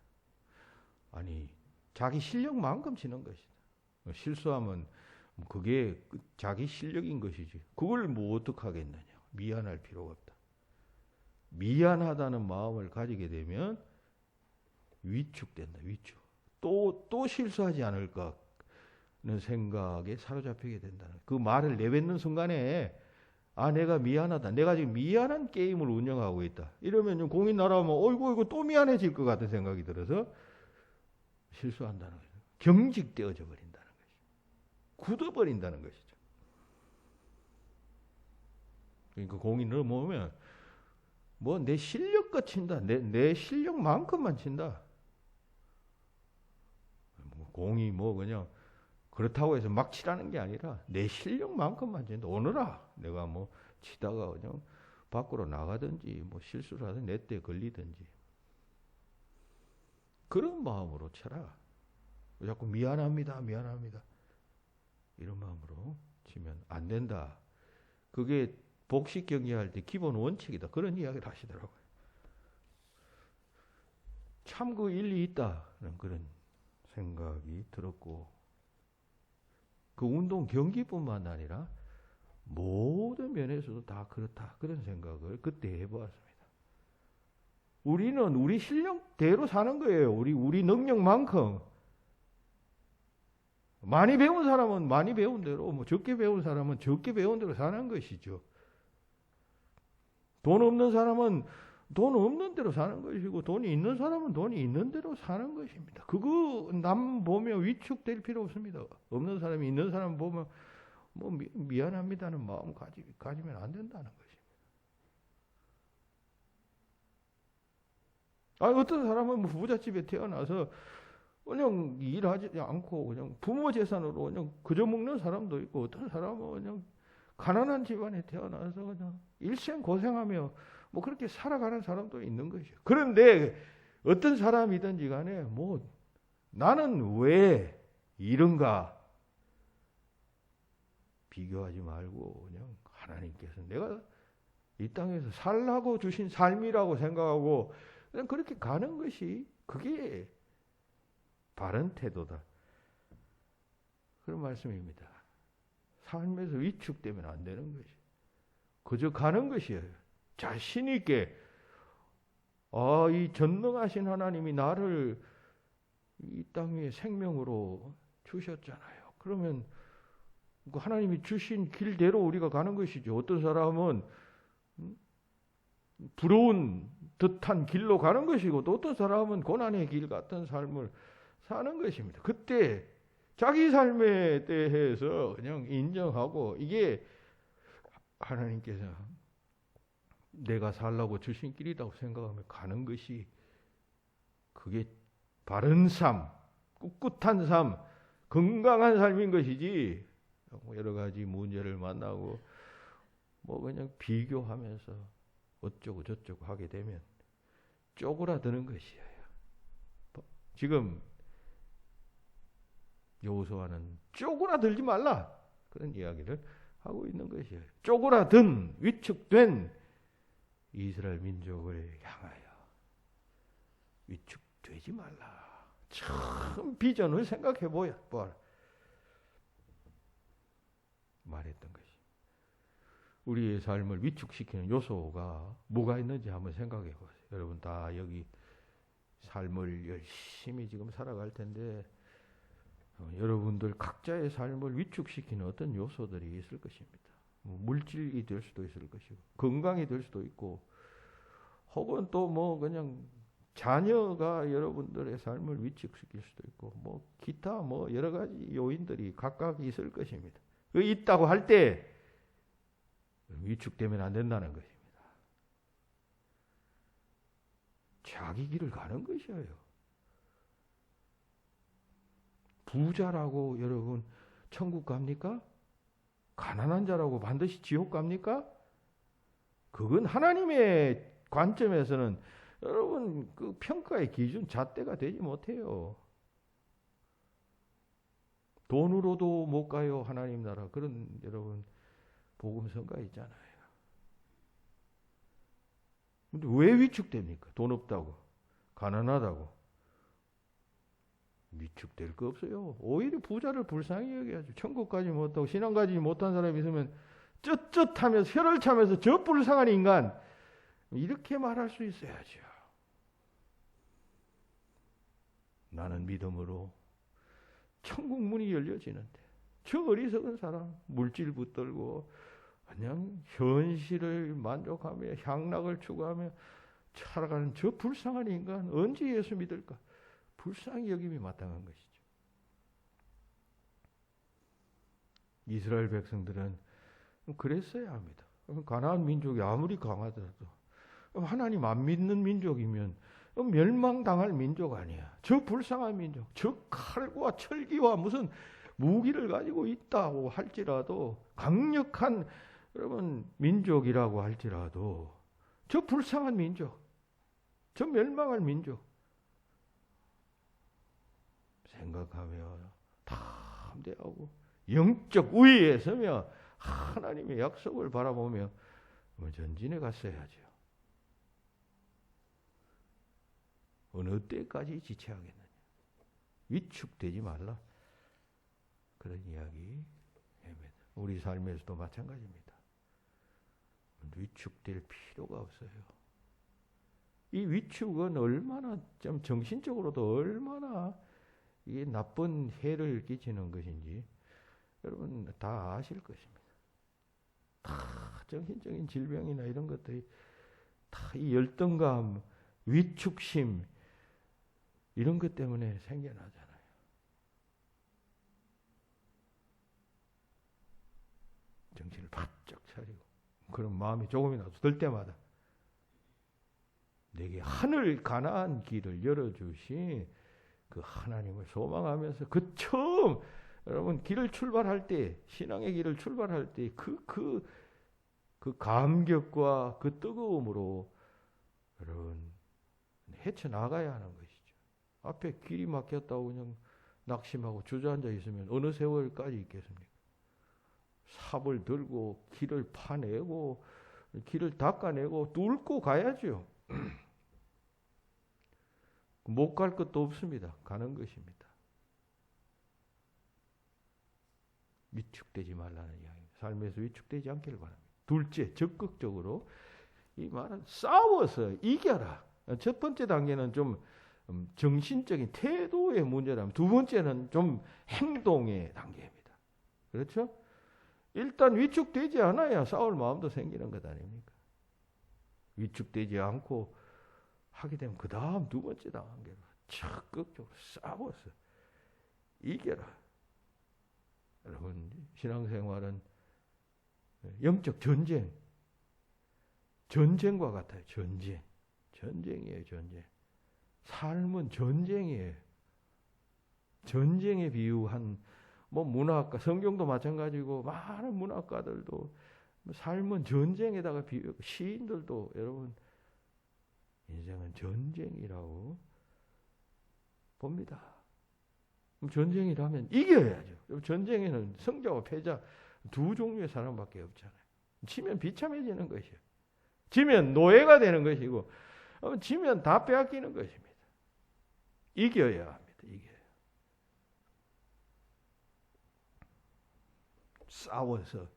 아니 자기 실력만큼 치는 것이다. 실수하면 그게 자기 실력인 것이지. 그걸 뭐 어떡하겠느냐. 미안할 필요가 없다. 미안하다는 마음을 가지게 되면 위축된다. 위축. 또 실수하지 않을까 는 생각에 사로잡히게 된다는 그 말을 내뱉는 순간에 아 내가 미안하다. 내가 지금 미안한 게임을 운영하고 있다. 이러면 공이 날아오면 어이구 이거 또 미안해질 것 같은 생각이 들어서 실수한다는 거죠. 경직되어져 버린다는 것이죠. 굳어버린다는 것이죠. 그러니까 공이 넘어오면 뭐 내 실력껏 친다. 내 실력만큼만 친다. 공이 뭐 그냥 그렇다고 해서 막 치라는 게 아니라 내 실력만큼만 친다. 오너라. 내가 뭐 치다가 그냥 밖으로 나가든지 뭐 실수를 하든 넷대 걸리든지 그런 마음으로 쳐라. 자꾸 미안합니다. 미안합니다. 이런 마음으로 치면 안 된다. 그게 복식 경기할 때 기본 원칙이다. 그런 이야기를 하시더라고요. 참 그 일리 있다는 그런 생각이 들었고 그 운동 경기뿐만 아니라 모든 면에서도 다 그렇다. 그런 생각을 그때 해보았습니다. 우리는 우리 실력대로 사는 거예요. 우리 능력만큼. 많이 배운 사람은 많이 배운 대로, 뭐 적게 배운 사람은 적게 배운 대로 사는 것이죠. 돈 없는 사람은 돈 없는 대로 사는 것이고 돈이 있는 사람은 돈이 있는 대로 사는 것입니다. 그거 남 보면 위축될 필요 없습니다. 없는 사람이 있는 사람 보면 뭐 미안합니다는 마음 가지면 안 된다는 것입니다. 어떤 사람은 뭐 부잣집에 태어나서 그냥 일하지 않고 그냥 부모 재산으로 그냥 그저 먹는 사람도 있고 어떤 사람은 그냥 가난한 집안에 태어나서 그냥 일생 고생하며 뭐 그렇게 살아가는 사람도 있는 것이죠. 그런데 어떤 사람이든지 간에 뭐 나는 왜 이런가 비교하지 말고 그냥 하나님께서 내가 이 땅에서 살라고 주신 삶이라고 생각하고 그냥 그렇게 가는 것이 그게 바른 태도다. 그런 말씀입니다. 삶에서 위축되면 안 되는 것이. 그저 가는 것이에요. 자신 있게 이 전능하신 하나님이 나를 이 땅 위에 생명으로 주셨잖아요. 그러면 그 하나님이 주신 길대로 우리가 가는 것이죠. 어떤 사람은 부러운 듯한 길로 가는 것이고 또 어떤 사람은 고난의 길 같은 삶을 사는 것입니다. 그때 자기 삶에 대해서 그냥 인정하고 이게 하나님께서 내가 살라고 주신 길이라고 생각하며 가는 것이 그게 바른 삶, 꿋꿋한 삶, 건강한 삶인 것이지 여러 가지 문제를 만나고 뭐 그냥 비교하면서 어쩌고 저쩌고 하게 되면 쪼그라드는 것이에요. 지금 여호수아는 쪼그라들지 말라 그런 이야기를 하고 있는 것이에요. 쪼그라든 위축된 이스라엘 민족을 향하여 위축되지 말라. 참 비전을 생각해 보아라. 말했던 것이. 우리의 삶을 위축시키는 요소가 뭐가 있는지 한번 생각해 보세요. 여러분 다 여기 삶을 열심히 지금 살아갈 텐데 여러분들 각자의 삶을 위축시키는 어떤 요소들이 있을 것입니다. 물질이 될 수도 있을 것이고 건강이 될 수도 있고 혹은 또 뭐 그냥 자녀가 여러분들의 삶을 위축시킬 수도 있고 뭐 기타 뭐 여러 가지 요인들이 각각 있을 것입니다. 있다고 할 때 위축되면 안 된다는 것입니다. 자기 길을 가는 것이에요. 부자라고 여러분 천국 갑니까? 가난한 자라고 반드시 지옥 갑니까? 그건 하나님의 관점에서는 여러분 그 평가의 기준 잣대가 되지 못해요. 돈으로도 못 가요 하나님 나라. 그런 여러분 복음서가 있잖아요. 근데 왜 위축됩니까? 돈 없다고 가난하다고 위축될 거 없어요. 오히려 부자를 불쌍히 여겨야죠. 천국 가지 못하고 신앙 가지 못한 사람이 있으면 쯧쯧하면서 혀를 차면서 저 불쌍한 인간 이렇게 말할 수 있어야죠. 나는 믿음으로 천국 문이 열려지는데 저 어리석은 사람 물질 붙들고 그냥 현실을 만족하며 향락을 추구하며 살아가는 저 불쌍한 인간 언제 예수 믿을까? 불쌍히 여김이 마땅한 것이죠. 이스라엘 백성들은 그랬어야 합니다. 가나안 민족이 아무리 강하더라도 하나님 안 믿는 민족이면 멸망당할 민족 아니야. 저 불쌍한 민족, 저 칼과 철기와 무슨 무기를 가지고 있다고 할지라도 강력한 여러분 민족이라고 할지라도 저 불쌍한 민족, 저 멸망할 민족 생각하며 담대하고 영적 우위에 서며 하나님의 약속을 바라보며 전진해 갔어야죠. 어느 때까지 지체하겠느냐. 위축되지 말라. 그런 이야기입니다. 우리 삶에서도 마찬가지입니다. 위축될 필요가 없어요. 이 위축은 얼마나 좀 정신적으로도 얼마나 이게 나쁜 해를 끼치는 것인지 여러분 다 아실 것입니다. 다 정신적인 질병이나 이런 것들이 다 이 열등감, 위축심 이런 것 때문에 생겨나잖아요. 정신을 바짝 차리고 그런 마음이 조금이라도 들 때마다 내게 하늘 가나안 길을 열어주신 그 하나님을 소망하면서 그 처음 여러분 길을 출발할 때 신앙의 길을 출발할 때 그 감격과 그 뜨거움으로 여러분 헤쳐나가야 하는 것이죠. 앞에 길이 막혔다고 그냥 낙심하고 주저앉아 있으면 어느 세월까지 있겠습니까? 삽을 들고 길을 파내고 길을 닦아내고 뚫고 가야죠. 못 갈 것도 없습니다. 가는 것입니다. 위축되지 말라는 이야기입니다. 삶에서 위축되지 않기를 바랍니다. 둘째, 적극적으로 이 말은 싸워서 이겨라. 첫 번째 단계는 좀 정신적인 태도의 문제라면 두 번째는 좀 행동의 단계입니다. 그렇죠? 일단 위축되지 않아야 싸울 마음도 생기는 것 아닙니까? 위축되지 않고 하게 되면 그 다음 두 번째 단계로 적극적으로 싸워서 이겨라. 여러분 신앙생활은 영적 전쟁과 같아요. 전쟁이에요. 전쟁. 삶은 전쟁이에요. 전쟁에 비유한 뭐 문학가, 성경도 마찬가지고 많은 문학가들도 삶은 전쟁에다가 비유하고 시인들도 여러분 인생은 전쟁이라고 봅니다. 전쟁이라면 이겨야죠. 전쟁에는 승자와 패자 두 종류의 사람밖에 없잖아요. 치면 비참해지는 것이에요. 지면 노예가 되는 것이고 지면 다 빼앗기는 것입니다. 이겨야 합니다. 이겨야. 싸워서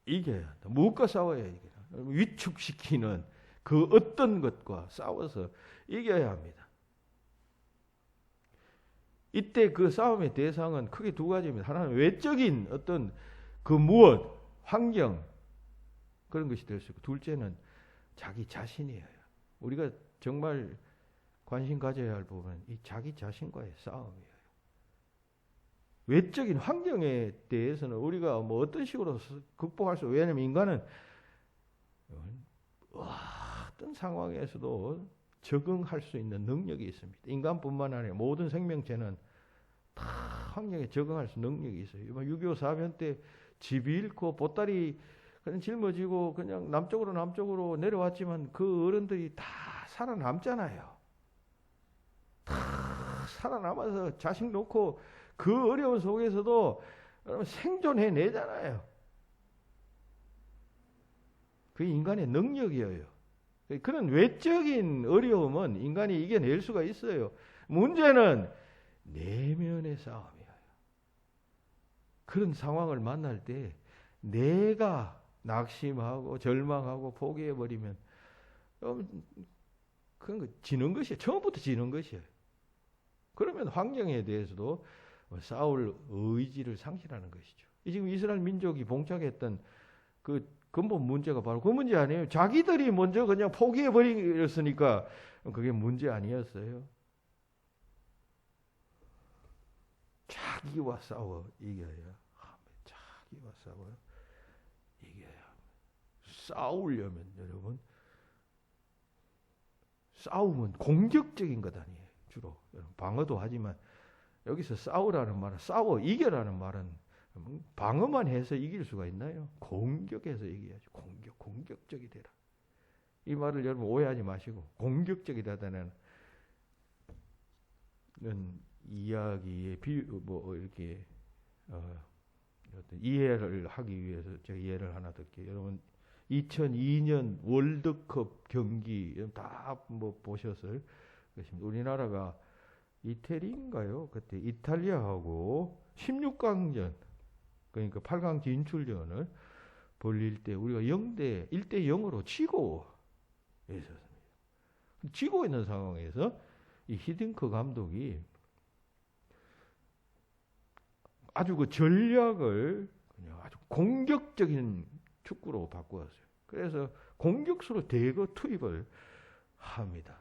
이겨야 한다. 무엇과 싸워야 이겨요? 위축시키는 그 어떤 것과 싸워서 이겨야 합니다. 이때 그 싸움의 대상은 크게 두 가지입니다. 하나는 외적인 어떤 그 무엇, 환경 그런 것이 될 수 있고, 둘째는 자기 자신이에요. 우리가 정말 관심 가져야 할 부분은 이 자기 자신과의 싸움이에요. 외적인 환경에 대해서는 우리가 뭐 어떤 식으로 극복할 수, 왜냐하면 인간은 어떤 상황에서도 적응할 수 있는 능력이 있습니다. 인간뿐만 아니라 모든 생명체는 다 환경에 적응할 수 있는 능력이 있어요. 6.25 사변 때 집이 잃고 보따리 그냥 짊어지고 그냥 남쪽으로 내려왔지만 그 어른들이 다 살아남잖아요. 다 살아남아서 자식 놓고 그 어려운 속에서도 생존해내잖아요. 그게 인간의 능력이에요. 그런 외적인 어려움은 인간이 이겨낼 수가 있어요. 문제는 내면의 싸움이에요. 그런 상황을 만날 때 내가 낙심하고 절망하고 포기해버리면 그런 거 지는 것이에요. 처음부터 지는 것이에요. 그러면 환경에 대해서도 싸울 의지를 상실하는 것이죠. 지금 이스라엘 민족이 봉착했던 그 근본 문제가 바로 그 문제 아니에요. 자기들이 먼저 그냥 포기해버렸으니까 그게 문제 아니었어요. 자기와 싸워 이겨야 합니다. 자기와 싸워 이겨야 합니다. 싸우려면 여러분, 싸움은 공격적인 것 아니에요. 주로 방어도 하지만 여기서 싸우라는 말은, 싸워 이겨라는 말은 방어만 해서 이길 수가 있나요? 공격해서 이겨야죠. 공격적이 되라. 이 말을 여러분 오해하지 마시고, 공격적이라는 이야기에 이렇게 어떤 이해를 하기 위해서 제가 예를 하나 들게요. 여러분 2002년 월드컵 경기 다 보셨을 것입니다. 우리나라가 이태리인가요? 그때 이탈리아하고 16강전, 그러니까 8강 진출전을 벌릴 때 우리가 1대 0으로 지고 있었습니다. 지고 있는 상황에서 이 히딩크 감독이 아주 그 전략을 그냥 아주 공격적인 축구로 바꾸었어요. 그래서 공격수로 대거 투입을 합니다.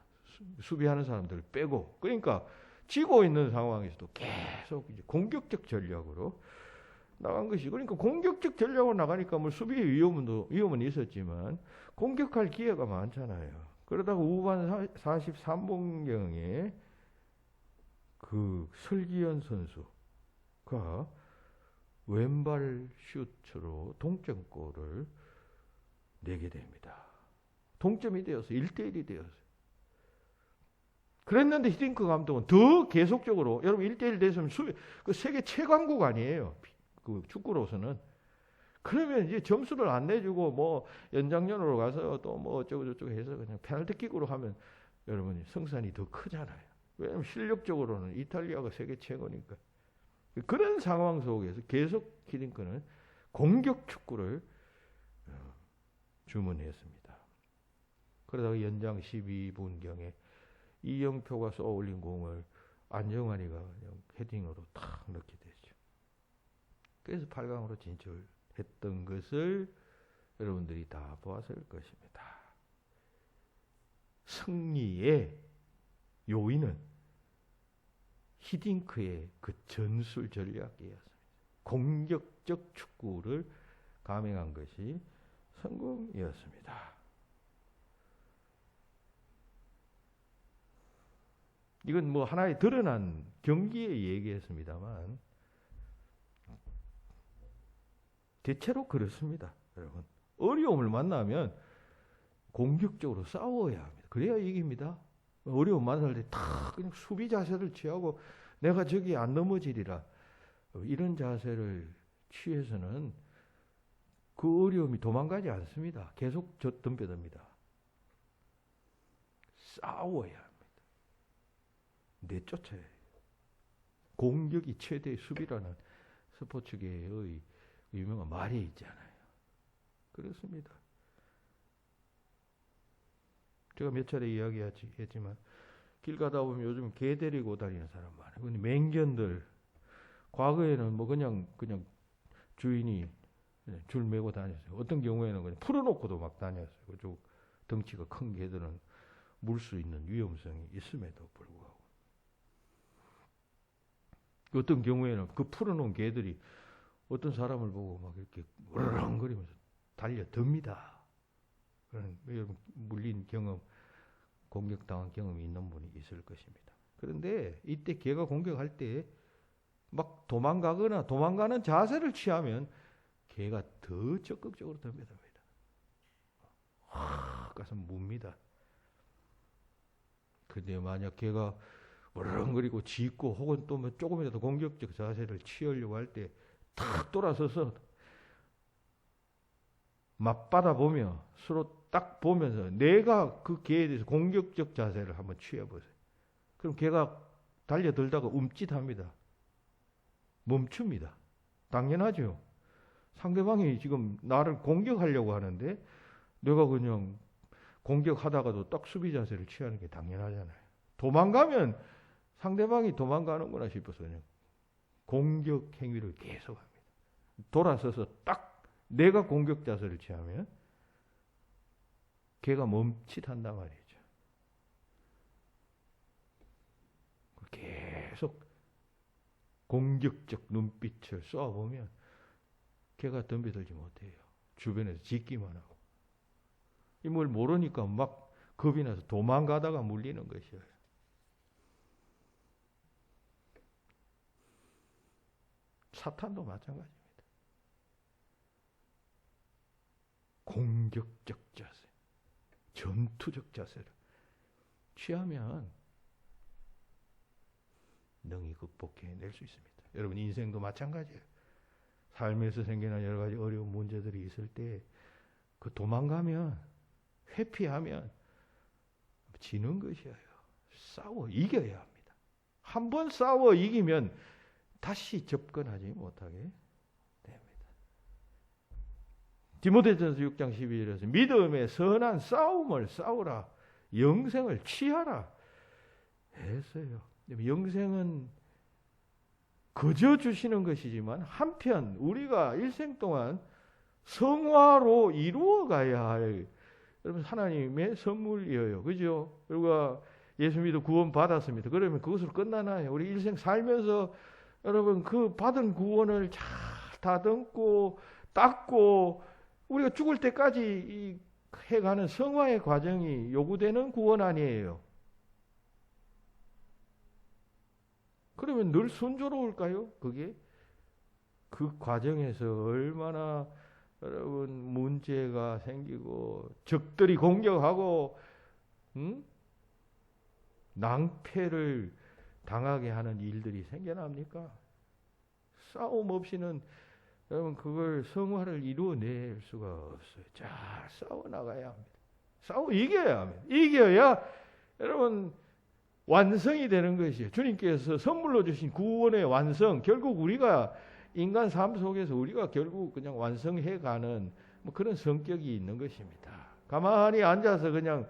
수비하는 사람들을 빼고. 그러니까 지고 있는 상황에서도 계속 이제 공격적 전략으로 나간 것이. 그러니까 공격적 전략으로 나가니까 뭐 수비의 위험은 있었지만 공격할 기회가 많잖아요. 그러다가 후반 43분경에 그 설기현 선수가 왼발 슛으로 동점골을 내게 됩니다. 동점이 되어서 1대1이 되었어요. 그랬는데 히딩크 감독은 더 계속적으로, 여러분 1대1 됐으면 그 세계 최강국 아니에요. 그 축구로서는. 그러면 이제 점수를 안 내주고 뭐 연장전으로 가서 또 뭐 어쩌고 저쩌고 해서 그냥 페널티킥으로 하면 여러분 승산이 더 크잖아요. 왜냐하면 실력적으로는 이탈리아가 세계 최고니까. 그런 상황 속에서 계속 히딩크는 공격 축구를 주문했습니다. 그러다가 연장 12분경에 이영표가 쏘아 올린 공을 안정환이가 그냥 헤딩으로 탁 넣게 되죠. 그래서 8강으로 진출했던 것을 여러분들이 다 보았을 것입니다. 승리의 요인은 히딩크의 그 전술 전략이었습니다. 공격적 축구를 감행한 것이 성공이었습니다. 이건 뭐 하나의 드러난 경기의 얘기였습니다만 대체로 그렇습니다. 여러분, 어려움을 만나면 공격적으로 싸워야 합니다. 그래야 이깁니다. 어려움 만날 때 탁 그냥 수비 자세를 취하고 내가 저기 안 넘어지리라, 이런 자세를 취해서는 그 어려움이 도망가지 않습니다. 계속 덤벼듭니다. 싸워야 합니다. 내쫓아야 해요. 공격이 최대의 수비라는 스포츠계의 유명한 말이 있잖아요. 그렇습니다. 제가 몇 차례 이야기했지만 길 가다 보면 요즘 개 데리고 다니는 사람 많아요. 근데 맹견들 과거에는 뭐 그냥 주인이 줄 메고 다녔어요. 어떤 경우에는 그냥 풀어놓고도 막 다녔어요. 그쪽 덩치가 큰 개들은 물 수 있는 위험성이 있음에도 불구하고 어떤 경우에는 그 풀어놓은 개들이 어떤 사람을 보고 막 이렇게 으르렁거리면서 달려듭니다. 그런 여러분 물린 경험, 공격당한 경험이 있는 분이 있을 것입니다. 그런데 이때 개가 공격할 때 막 도망가거나 도망가는 자세를 취하면 개가 더 적극적으로 덤벼듭니다. 가서 뭅니다. 근데 만약 개가 으르렁거리고 짖고 혹은 또 뭐 조금이라도 공격적 자세를 취하려고 할 때 탁 돌아서서 맞받아 보며 서로 딱 보면서 내가 그 개에 대해서 공격적 자세를 한번 취해보세요. 그럼 개가 달려들다가 움찔합니다. 멈춥니다. 당연하죠. 상대방이 지금 나를 공격하려고 하는데 내가 그냥 공격하다가도 딱 수비 자세를 취하는 게 당연하잖아요. 도망가면 상대방이 도망가는구나 싶어서 그냥 공격 행위를 계속합니다. 돌아서서 딱 내가 공격 자세를 취하면 걔가 멈칫한단 말이죠. 계속 공격적 눈빛을 쏘아보면 걔가 덤벼들지 못해요. 주변에서 짖기만 하고. 뭘 모르니까 막 겁이 나서 도망가다가 물리는 것이에요. 사탄도 마찬가지입니다. 공격적 자세, 전투적 자세를 취하면 능히 극복해낼 수 있습니다. 여러분 인생도 마찬가지예요. 삶에서 생기는 여러 가지 어려운 문제들이 있을 때 그 도망가면 회피하면 지는 것이에요. 싸워 이겨야 합니다. 한 번 싸워 이기면 다시 접근하지 못하게 됩니다. 디모데전서 6장 12절에서 믿음의 선한 싸움을 싸우라. 영생을 취하라 했어요. 영생은 거저 주시는 것이지만 한편 우리가 일생 동안 성화로 이루어 가야 할 여러분 하나님의 선물이에요. 그죠? 우리가 예수 믿어 구원 받았습니다. 그러면 그것으로 끝나나요? 우리 일생 살면서 여러분 그 받은 구원을 잘 다듬고 닦고 우리가 죽을 때까지 해가는 성화의 과정이 요구되는 구원 아니에요. 그러면 늘 순조로울까요? 그게? 그 과정에서 얼마나 여러분 문제가 생기고 적들이 공격하고 낭패를 당하게 하는 일들이 생겨납니까? 싸움 없이는 여러분 그걸 성화를 이루어낼 수가 없어요. 잘 싸워나가야 합니다. 싸워 이겨야 합니다. 이겨야 여러분 완성이 되는 것이에요. 주님께서 선물로 주신 구원의 완성, 결국 우리가 인간 삶 속에서 우리가 결국 그냥 완성해가는 뭐 그런 성격이 있는 것입니다. 가만히 앉아서 그냥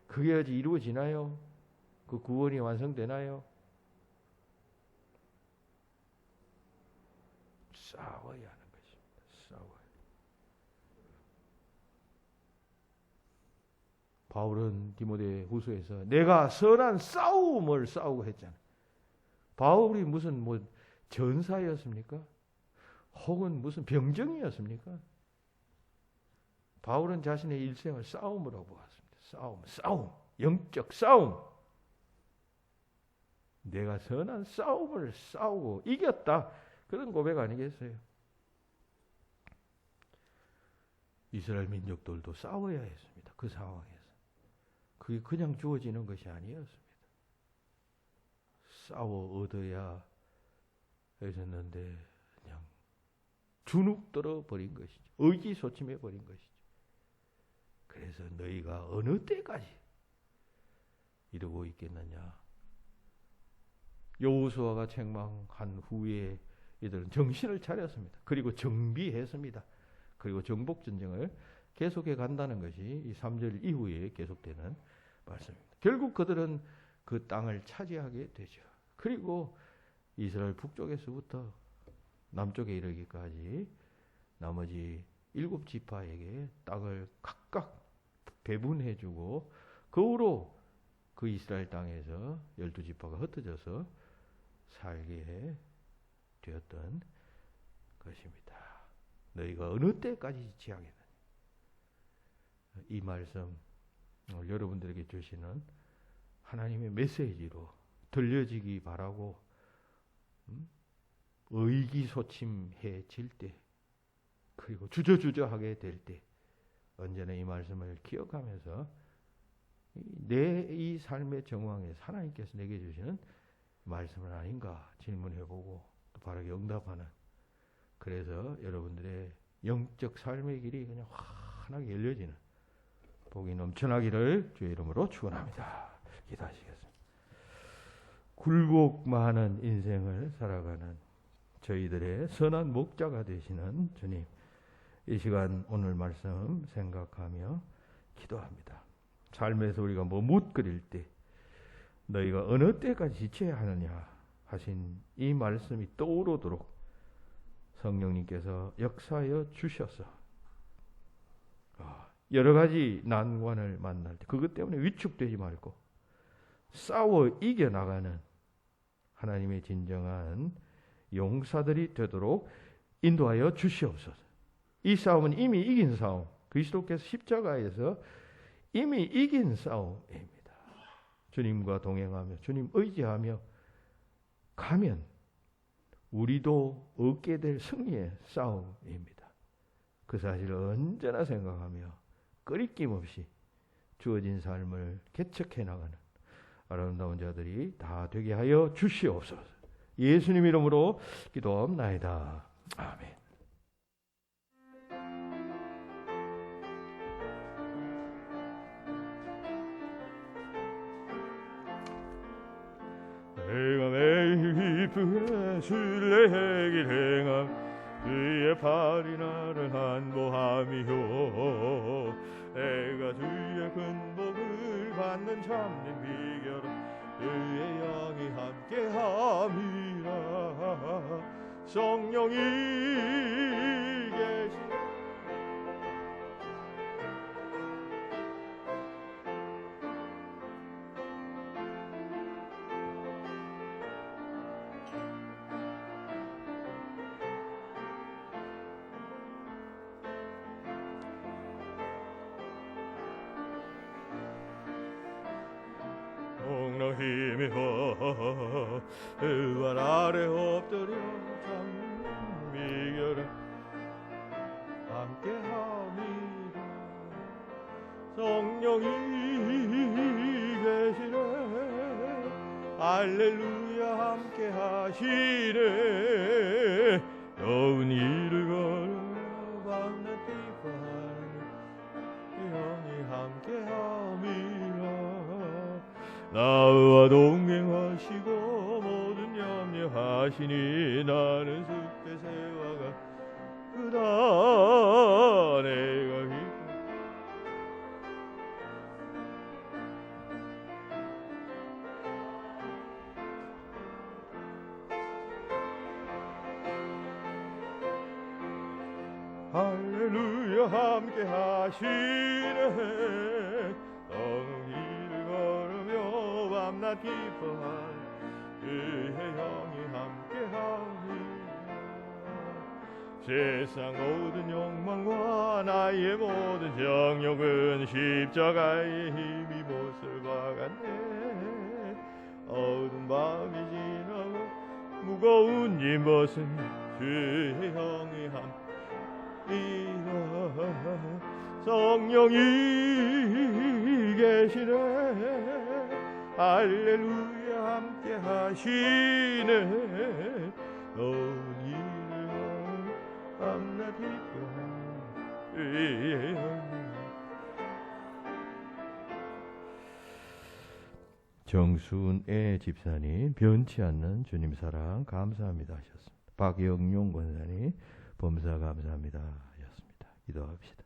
그게 어찌 이루어지나요? 그 구원이 완성되나요? 싸워야 하는 것입니다. 싸워야. 바울은 디모데 후서에서 내가 선한 싸움을 싸우고 했잖아요. 바울이 무슨 뭐 전사였습니까? 혹은 무슨 병정이었습니까? 바울은 자신의 일생을 싸움으로 보았습니다. 싸움, 영적 싸움. 내가 선한 싸움을 싸우고 이겼다. 그런 고백 아니겠어요? 이스라엘 민족들도 싸워야 했습니다. 그 상황에서. 그게 그냥 주어지는 것이 아니었습니다. 싸워 얻어야 했었는데 그냥 주눅들어 버린 것이죠. 의기소침해 버린 것이죠. 그래서 너희가 어느 때까지 이러고 있겠느냐. 여호수아가 책망한 후에 이들은 정신을 차렸습니다. 그리고 정비했습니다. 그리고 정복전쟁을 계속해 간다는 것이 이 3절 이후에 계속되는 말씀입니다. 결국 그들은 그 땅을 차지하게 되죠. 그리고 이스라엘 북쪽에서부터 남쪽에 이르기까지 나머지 7지파에게 땅을 각각 배분해주고 그 후로 그 이스라엘 땅에서 12지파가 흩어져서 살게 되었던 것입니다. 너희가 어느 때까지 지하겠느냐. 이 말씀 여러분들에게 주시는 하나님의 메시지로 들려지기 바라고 의기소침해질 때 그리고 주저주저하게 될 때 언제나 이 말씀을 기억하면서 내 이 삶의 정황에 하나님께서 내게 주시는 말씀은 아닌가 질문해보고 또 바르게 응답하는, 그래서 여러분들의 영적 삶의 길이 그냥 환하게 열려지는 복이 넘쳐나기를 주의 이름으로 축원합니다. 기도하시겠습니다. 굴곡 많은 인생을 살아가는 저희들의 선한 목자가 되시는 주님, 이 시간 오늘 말씀 생각하며 기도합니다. 삶에서 우리가 뭐 묻거릴 때 너희가 어느 때까지 지쳐야 하느냐 하신 이 말씀이 떠오르도록 성령님께서 역사하여 주셔서 여러 가지 난관을 만날 때 그것 때문에 위축되지 말고 싸워 이겨나가는 하나님의 진정한 용사들이 되도록 인도하여 주시옵소서. 이 싸움은 이미 이긴 싸움, 그리스도께서 십자가에서 이미 이긴 싸움입니다. 주님과 동행하며 주님 의지하며 가면 우리도 얻게 될 승리의 싸움입니다. 그 사실을 언제나 생각하며 꺼리낌 없이 주어진 삶을 개척해 나가는 아름다운 자들이 다 되게 하여 주시옵소서. 예수님 이름으로 기도합나이다. 아멘. 내가 매일 기쁘게 순례의 길 행함 주의 팔이 나를 안보함이요 내가 주의 큰 복을 받는 참된 비결은 주의 영이 함께함이라 성령이 계시네 힘이여 의발 아래 엎드려 참 비결은 함께함이라 성령이 계시네 할렐루야 함께하시네 여운 이를 걸어 밤낮 기뻐하는 영이 함께함이라 나와 동행하시고 모든 염려하시니 나는 숲의 새와 같구나 내가 기뻐 할렐루야 함께 하시네 밤낮 기뻐한 그의 영이 함께하니 세상 모든 욕망과 나의 모든 정욕은 십자가의 힘이 못쓸과 같네 어두운 밤이 지나고 무거운 짐 벗은 주의 영이 함께하니라 성령이 계시네 할렐루야 함께 하시네 온 일을 밤낮일까 정순애 집사님 변치 않는 주님 사랑 감사합니다 하셨습니다. 박영용 권사님 범사 감사합니다 하셨습니다. 기도합시다.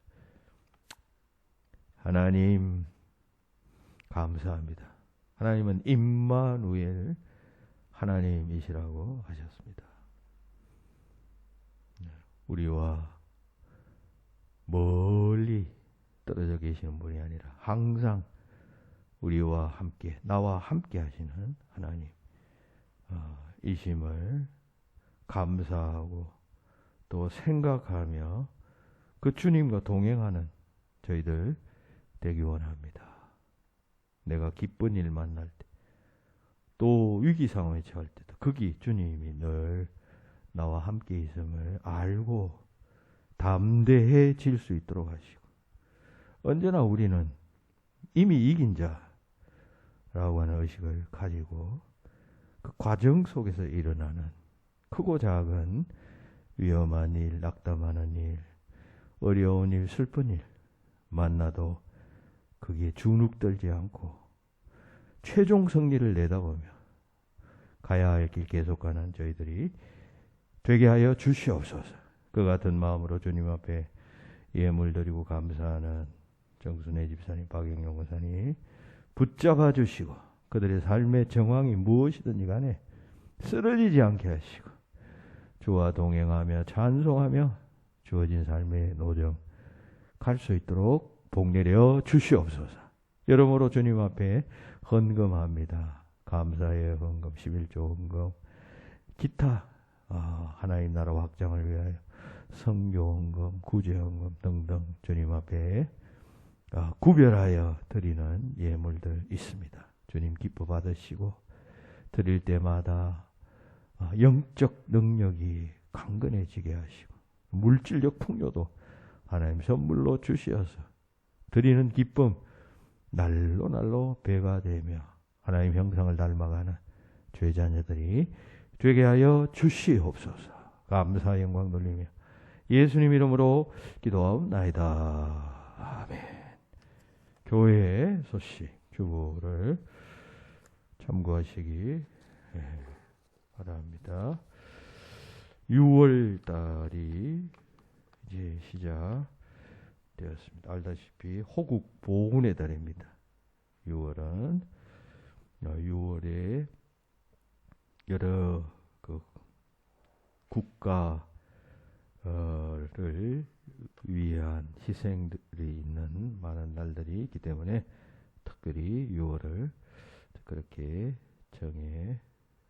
하나님 감사합니다. 하나님은 임마누엘 하나님이시라고 하셨습니다. 우리와 멀리 떨어져 계시는 분이 아니라 항상 우리와 함께 나와 함께 하시는 하나님 이심을 감사하고 또 생각하며 그 주님과 동행하는 저희들 되기 원합니다. 내가 기쁜 일 만날 때 또 위기 상황에 처할 때도 거기 주님이 늘 나와 함께 있음을 알고 담대해질 수 있도록 하시고 언제나 우리는 이미 이긴 자라고 하는 의식을 가지고 그 과정 속에서 일어나는 크고 작은 위험한 일, 낙담하는 일, 어려운 일, 슬픈 일 만나도 거기에 주눅들지 않고 최종 승리를 내다보며 가야 할 길 계속 가는 저희들이 되게 하여 주시옵소서. 그 같은 마음으로 주님 앞에 예물 드리고 감사하는 정순애 집사님, 박영용 권사님 붙잡아 주시고 그들의 삶의 정황이 무엇이든지 간에 쓰러지지 않게 하시고 주와 동행하며 찬송하며 주어진 삶의 노정 갈 수 있도록 복내려 주시옵소서. 여러모로 주님 앞에 헌금합니다. 감사의 헌금, 11조 헌금, 기타 하나님 나라 확장을 위하여 선교 헌금, 구제 헌금 등등 주님 앞에 구별하여 드리는 예물들 있습니다. 주님 기뻐 받으시고 드릴 때마다 영적 능력이 강건해지게 하시고 물질적 풍요도 하나님 선물로 주시어서 드리는 기쁨 날로 날로 배가 되며 하나님 형상을 닮아가는 죄자녀들이 되게 하여 주시옵소서. 감사 영광 돌리며 예수님 이름으로 기도하옵나이다. 아멘. 교회의 소식 주보를 참고하시기 바랍니다. 6월 달이 이제 시작되었습니다. 알다시피 호국 보훈의 달입니다. 6월에 여러 그 국가를 위한 희생들이 있는 많은 날들이 있기 때문에 특별히 6월을 그렇게 정해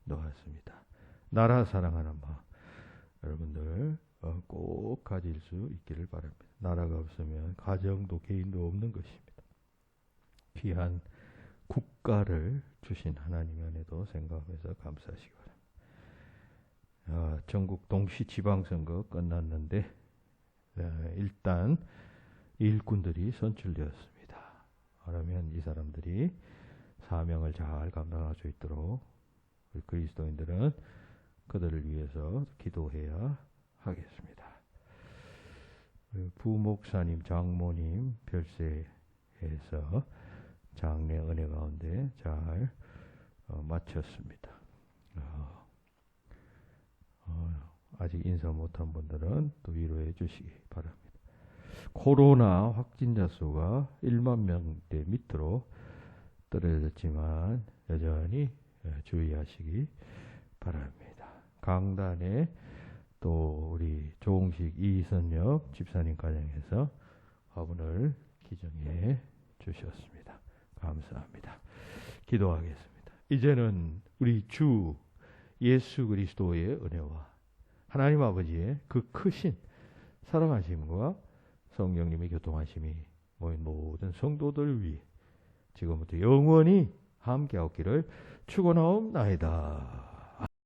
놓았습니다. 나라 사랑하는 마음 여러분들 꼭 가질 수 있기를 바랍니다. 나라가 없으면 가정도 개인도 없는 것입니다. 귀한 국가를 주신 하나님 안에도 생각하면서 감사하시기 바랍니다. 전국 동시 지방선거 끝났는데 일단 일꾼들이 선출되었습니다. 그러면 이 사람들이 사명을 잘 감당할 수 있도록 우리 그리스도인들은 그들을 위해서 기도해야 하겠습니다. 부목사님, 장모님 별세해서 장례 은혜 가운데 잘 마쳤습니다. 아직 인사 못한 분들은 또 위로해 주시기 바랍니다. 코로나 확진자 수가 1만 명대 밑으로 떨어졌지만 여전히 주의하시기 바랍니다. 강단에 또 우리 조홍식 이선엽 집사님 가정에서 화분을 기증해 주셨습니다. 감사합니다. 기도하겠습니다. 이제는 우리 주 예수 그리스도의 은혜와 하나님 아버지의 그 크신 사랑하심과 성령님의 교통하심이 모인 모든 성도들 위해 지금부터 영원히 함께하기를 축원하옵나이다.